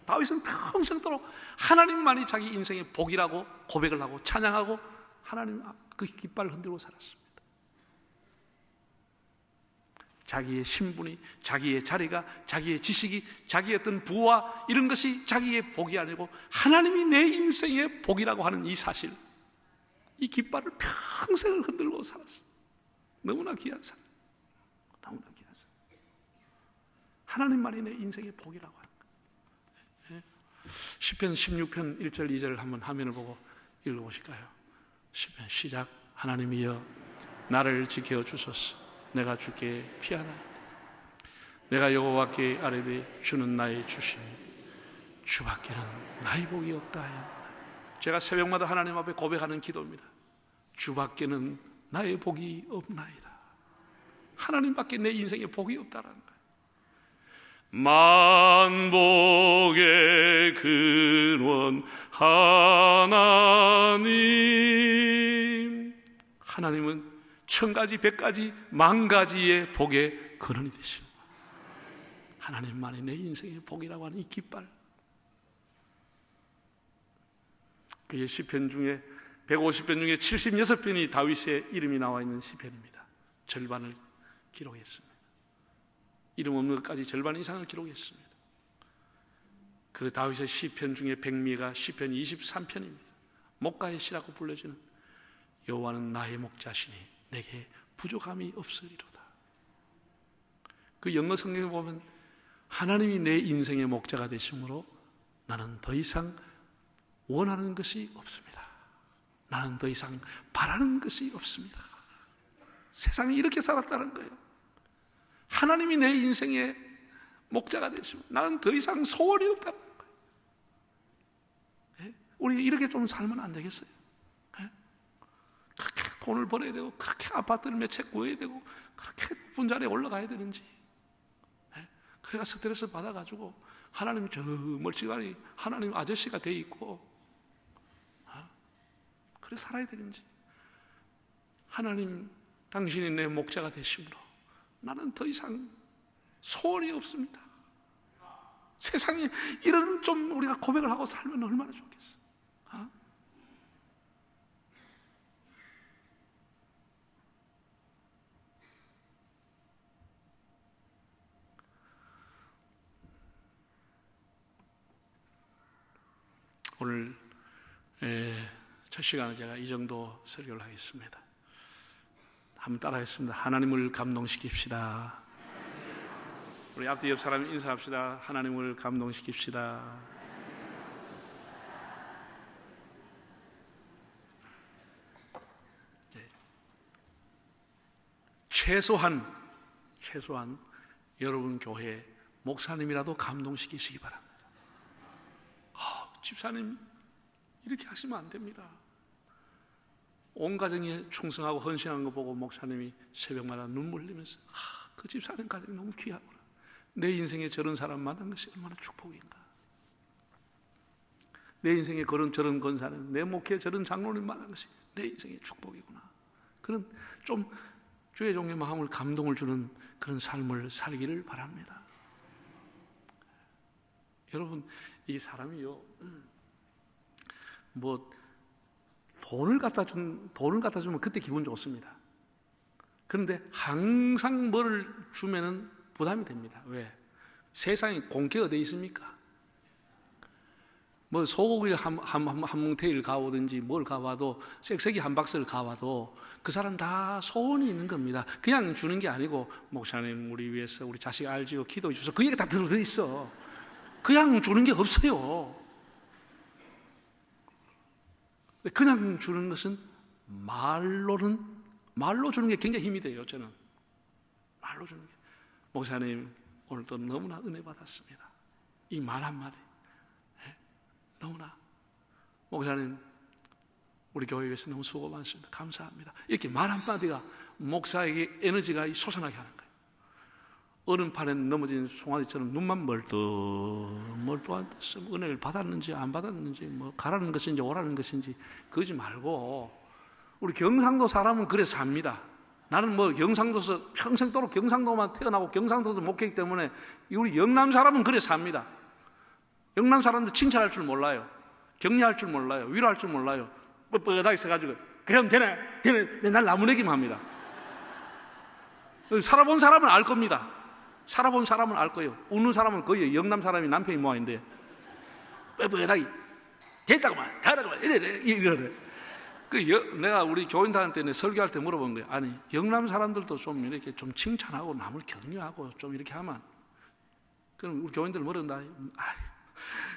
다윗은 평생도록 하나님만이 자기 인생의 복이라고 고백을 하고 찬양하고 하나님 그 깃발을 흔들고 살았습니다. 자기의 신분이, 자기의 자리가, 자기의 지식이, 자기의 어떤 부와 이런 것이 자기의 복이 아니고 하나님이 내 인생의 복이라고 하는 이 사실, 이 깃발을 평생을 흔들고 살았습니다. 너무나 귀한 사람, 너무나 귀한 사람. 하나님만이 내 인생의 복이라고 하는 거예요. 시편 16편 1절 2절을 한번 화면을 보고 읽어보실까요? 시편 시작. 하나님이여 나를 지켜주소서. 내가 주께 피하나. 내가 여호와께 아뢰되 주는 나의 주심, 주밖에는 나의 복이 없다 하였나니. 제가 새벽마다 하나님 앞에 고백하는 기도입니다. 주밖에는 나의 복이 없나이다. 하나님밖에 내 인생에 복이 없다라는 거예요. 만복의 근원 하나님. 하나님은 천가지 백가지 만가지의 복의 근원이 되십니다. 하나님만이 내 인생의 복이라고 하는 이 깃발. 그의 시편 중에 150편 중에 76편이 다윗의 이름이 나와 있는 시편입니다. 절반을 기록했습니다. 이름 없는 것까지 절반 이상을 기록했습니다. 그 다윗의 시편 중에 백미가 시편 23편입니다. 목가의 시라고 불려지는 여호와는 나의 목자시니 내게 부족함이 없으리로다. 그 영어 성경에 보면 하나님이 내 인생의 목자가 되심으로 나는 더 이상 원하는 것이 없습니다. 나는 더 이상 바라는 것이 없습니다. 세상에 이렇게 살았다는 거예요. 하나님이 내 인생의 목자가 되시면 나는 더 이상 소원이 없다는 거예요. 우리 이렇게 좀 살면 안 되겠어요? 그렇게 돈을 벌어야 되고 그렇게 아파트를 몇 채 구해야 되고 그렇게 분자리에 올라가야 되는지, 그래가 스트레스 받아가지고 하나님 저 멀찌감치 하나님 아저씨가 돼 있고 그래 살아야 되는지, 하나님 당신이 내 목자가 되심으로 나는 더 이상 소원이 없습니다. 세상에 이런 좀 우리가 고백을 하고 살면 얼마나 좋겠어. 오늘 첫 시간에 제가 이 정도 설교를 하겠습니다. 한번 따라하겠습니다. 하나님을 감동시킵시다. 우리 앞뒤 옆 사람 인사합시다. 하나님을 감동시킵시다. 네. 최소한 여러분 교회 목사님이라도 감동시키시기 바랍니다. 집사님 이렇게 하시면 안 됩니다. 온 가정이 충성하고 헌신하는 거 보고 목사님이 새벽마다 눈물 흘리면서 그 집사님 가정이 너무 귀하구나. 내 인생에 저런 사람 만난 것이 얼마나 축복인가. 내 인생에 저런 권사님, 내 목회에 저런 장로님 만난 것이 내 인생의 축복이구나. 그런 좀 주의 종의 마음을 감동을 주는 그런 삶을 살기를 바랍니다. 여러분, 이 사람이요, 뭐 돈을 갖다 주면 그때 기분 좋습니다. 그런데 항상 뭐를 주면은 부담이 됩니다. 왜? 세상에 공짜가 어디 있습니까? 뭐 소고기 한 뭉태일 가오든지 뭘 가와도 쌕쌕이 한 박스를 가와도 그 사람 다 소원이 있는 겁니다. 그냥 주는 게 아니고 목사님 우리 위해서 우리 자식 알지요 기도해 주셔서 그 얘기 다 들어있어. 그냥 주는 게 없어요. 그냥 주는 것은 말로 주는 게 굉장히 힘이 돼요. 저는 말로 주는 게, 목사님 오늘도 너무나 은혜 받았습니다. 이 말 한마디 너무나, 목사님 우리 교회 위해서 너무 수고 많습니다. 감사합니다. 이렇게 말 한마디가 목사에게 에너지가 솟아나게 하는 거예요. 얼음판에 넘어진 송아지처럼 눈만 멀뚱멀뚱한 은혜를 받았는지 안 받았는지, 뭐 가라는 것인지 오라는 것인지 그러지 말고, 우리 경상도 사람은 그래 삽니다. 나는 뭐 경상도에서 평생도록 경상도만 태어나고 경상도에서 목회이기 때문에 우리 영남 사람은 그래 삽니다. 영남 사람들 칭찬할 줄 몰라요. 격려할 줄 몰라요. 위로할 줄 몰라요. 뻣뻣하게 있어가지고 그럼 되네 맨날 나무내기만 합니다. 살아본 사람은 알 겁니다. 살아본 사람은 알 거예요. 웃는 사람은 거의 영남 사람이 남편이 모아인데 뻣뻣하게 됐다고만 가라고만 이래. 내가 우리 교인들한테 설교할 때 물어본 거예요. 아니, 영남 사람들도 좀 이렇게 좀 칭찬하고 남을 격려하고 좀 이렇게 하면, 그럼 우리 교인들 물은다.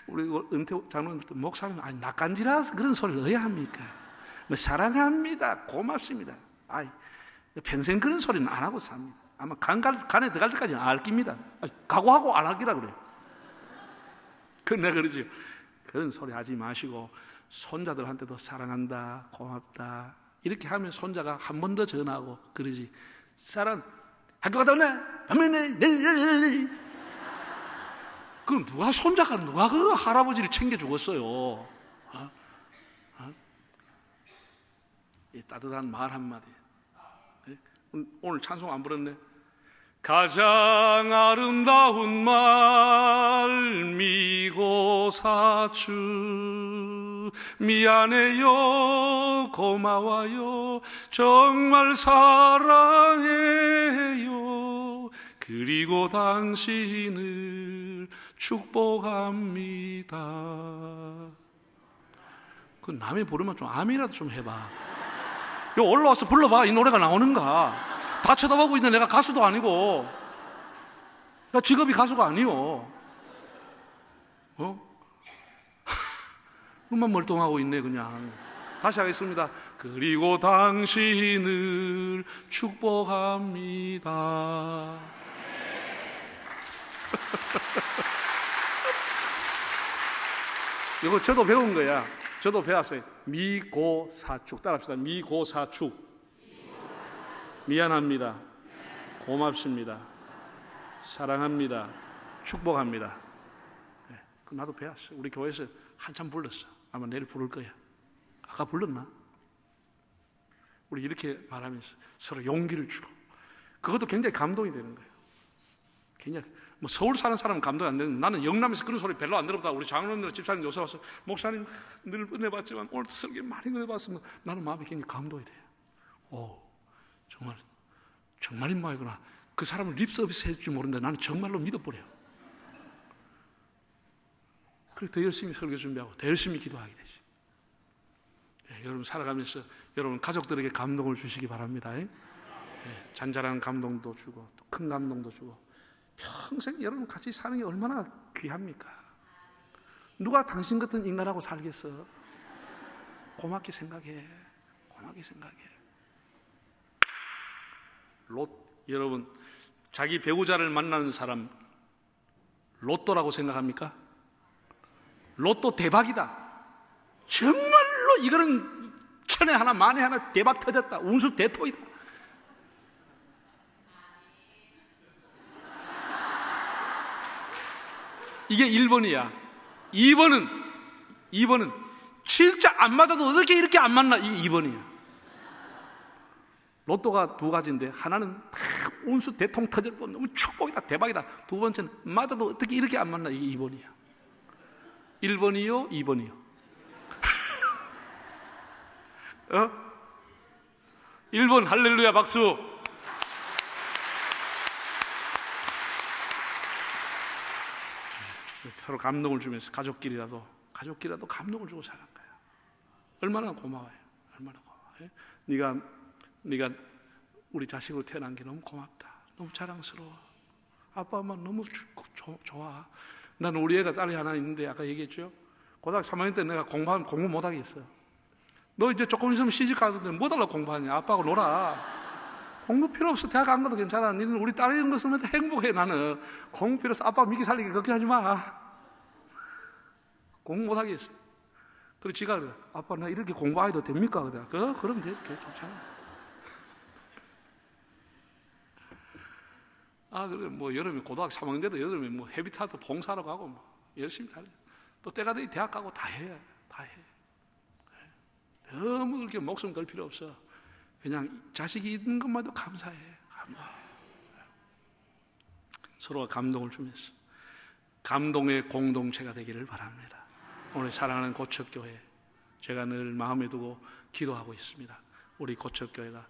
우리 은퇴 장로님들, 목사님, 아니, 낯간지라서 그런 소리를 왜 합니까? 뭐 사랑합니다, 고맙습니다. 평생 그런 소리는 안 하고 삽니다. 아마 간에 들어갈 때까지는 안 낍니다. 각오하고 안 할기라 그래요. 내가 그러죠. 그런 소리 하지 마시고 손자들한테도 사랑한다, 고맙다 이렇게 하면 손자가 한 번 더 전화하고 그러지. 사랑, 학교 갔다 왔네? 그럼 누가 그 할아버지를 챙겨 주겠어요? 이 따뜻한 말 한마디. 오늘 찬송 안 부르네. 가장 아름다운 말 미고사추, 미안해요, 고마워요, 정말 사랑해요, 그리고 당신을 축복합니다. 그 남이 부르면 좀 아멘이라도 좀 해봐. 여기 올라와서 불러봐. 이 노래가 나오는가. 다 쳐다보고 있는 내가 가수도 아니고, 나 직업이 가수가 아니요. 눈만 멀뚱하고 있네 그냥. 다시 하겠습니다. 그리고 당신을 축복합니다. 이거 저도 배운 거야. 저도 배웠어요. 미고사축. 따라합시다. 미고사축. 미안합니다, 고맙습니다, 사랑합니다, 축복합니다. 나도 배웠어. 우리 교회에서 한참 불렀어. 아마 내일 부를 거야. 아까 불렀나? 우리 이렇게 말하면서 서로 용기를 주고, 그것도 굉장히 감동이 되는 거예요. 굉장히 뭐 서울 사는 사람은 감동이 안 되는, 나는 영남에서 그런 소리 별로 안 들어보다 우리 장로님들 집사님 요새 와서 목사님 늘 은혜 받지만 오늘 설교 많이 은혜 받으면 나는 마음이 굉장히 감동이 돼요. 정말인 모양이구나. 그 사람을 립서비스 해줄지 모르는데 나는 정말로 믿어버려요. 그래서 더 열심히 설교 준비하고 더 열심히 기도하게 되지. 여러분 살아가면서 여러분 가족들에게 감동을 주시기 바랍니다. 잔잔한 감동도 주고 또 큰 감동도 주고, 평생 여러분 같이 사는 게 얼마나 귀합니까? 누가 당신 같은 인간하고 살겠어? 고맙게 생각해. 고맙게 생각해. 여러분, 자기 배우자를 만나는 사람 로또라고 생각합니까? 로또 대박이다. 정말로 이거는 천에 하나 만에 하나 대박 터졌다. 운수 대토이다. 이게 1번이야. 2번은 진짜 안 맞아도 어떻게 이렇게 안 맞나? 이게 2번이야. 로또가 두 가지인데, 하나는 운수 대통 터졌고 너무 축복이다, 대박이다. 두 번째는 맞아도 어떻게 이렇게 안 맞나? 이게 2번이야. 1번이요, 2번이요. 1번 할렐루야 박수. 서로 감동을 주면서 가족끼리라도 감동을 주고 사는 거야. 얼마나 고마워요. 얼마나 고마워요. 네가 우리 자식으로 태어난 게 너무 고맙다. 너무 자랑스러워. 아빠 엄마 너무 좋아. 나는 우리 애가 딸이 하나 있는데 아까 얘기했죠. 고등학교 3학년 때 내가 공부 못하게 했어요. 너 이제 조금 있으면 시집 가는데 뭐 달라고 공부하냐. 아빠하고 놀아. 공부 필요 없어. 대학 안 가도 괜찮아. 너는 우리 딸이 이런 거 쓰면 행복해. 나는 공부 필요 없어. 아빠 미기 살리기 걱정하지 마. 공부 못하게 했어요. 그래서 지가 그래. 아빠 나 이렇게 공부 안 해도 됩니까? 그래. 그럼 돼. 괜찮아. 그래 뭐 여름에 고등학교 3학년 때도 여름에 뭐 헤비타트 봉사하러 가고 뭐 열심히 살아요. 또 때가 되니 대학 가고 다 해. 너무 그렇게 목숨 걸 필요 없어. 그냥 자식이 있는 것만도 감사해. 서로가 감동을 주면서 감동의 공동체가 되기를 바랍니다. 오늘 사랑하는 고척교회, 제가 늘 마음에 두고 기도하고 있습니다. 우리 고척교회가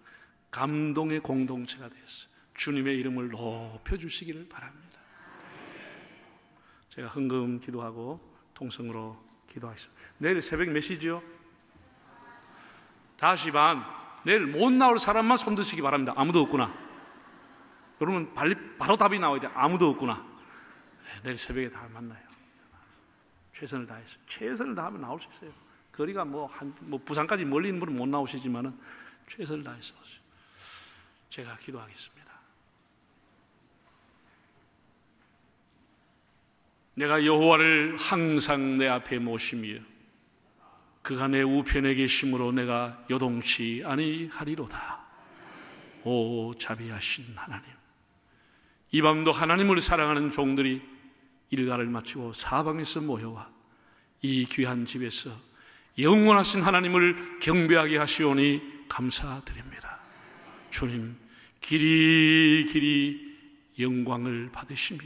감동의 공동체가 되어서 주님의 이름을 높여주시기를 바랍니다. 제가 헌금 기도하고 통성으로 기도하겠습니다. 내일 새벽 몇 시죠? 5시 반. 내일 못 나올 사람만 손 드시기 바랍니다. 아무도 없구나. 여러분 바로 답이 나와야 돼. 아무도 없구나. 내일 새벽에 다 만나요. 최선을 다해서. 최선을 다하면 나올 수 있어요. 거리가 뭐 부산까지 멀리 있는 분은 못 나오시지만은 최선을 다해서 제가 기도하겠습니다. 내가 여호와를 항상 내 앞에 모시며 그가 내 우편에 계심으로 내가 요동치 아니하리로다. 오 자비하신 하나님, 이 밤도 하나님을 사랑하는 종들이 일가를 마치고 사방에서 모여와 이 귀한 집에서 영원하신 하나님을 경배하게 하시오니 감사드립니다. 주님, 길이 영광을 받으시며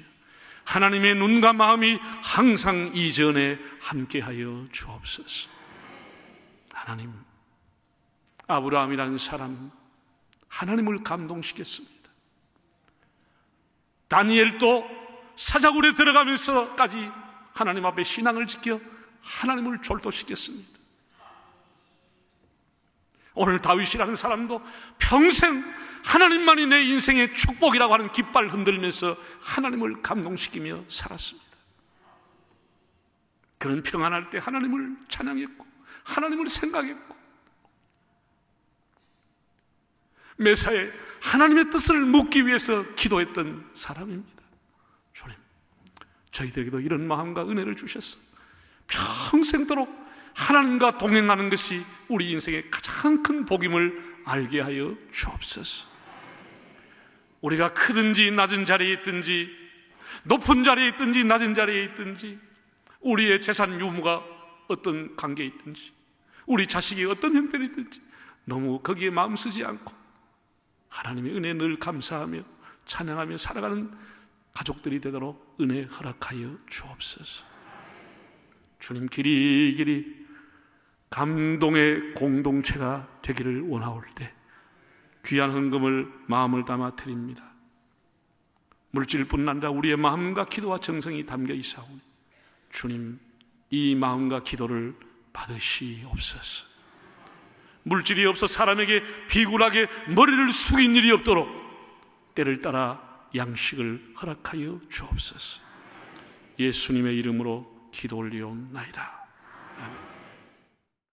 하나님의 눈과 마음이 항상 이전에 함께하여 주옵소서. 하나님, 아브라함이라는 사람 하나님을 감동시켰습니다. 다니엘도 사자굴에 들어가면서까지 하나님 앞에 신앙을 지켜 하나님을 졸도시켰습니다. 오늘 다윗이라는 사람도 평생 하나님만이 내 인생의 축복이라고 하는 깃발 흔들면서 하나님을 감동시키며 살았습니다. 그는 평안할 때 하나님을 찬양했고 하나님을 생각했고 매사에 하나님의 뜻을 묻기 위해서 기도했던 사람입니다. 주님, 저희들에게도 이런 마음과 은혜를 주셨어. 평생도록 하나님과 동행하는 것이 우리 인생의 가장 큰 복임을 알게 하여 주옵소서. 우리가 크든지 낮은 자리에 있든지 높은 자리에 있든지 낮은 자리에 있든지 우리의 재산 유무가 어떤 관계에 있든지 우리 자식이 어떤 형편이 있든지 너무 거기에 마음 쓰지 않고 하나님의 은혜에 늘 감사하며 찬양하며 살아가는 가족들이 되도록 은혜 허락하여 주옵소서. 주님, 길이 감동의 공동체가 되기를 원하올 때 귀한 헌금을 마음을 담아 드립니다. 물질뿐 아니라 우리의 마음과 기도와 정성이 담겨 있사오니 주님, 이 마음과 기도를 받으시옵소서. 물질이 없어 사람에게 비굴하게 머리를 숙인 일이 없도록 때를 따라 양식을 허락하여 주옵소서. 예수님의 이름으로 기도 올리옵나이다. 아멘.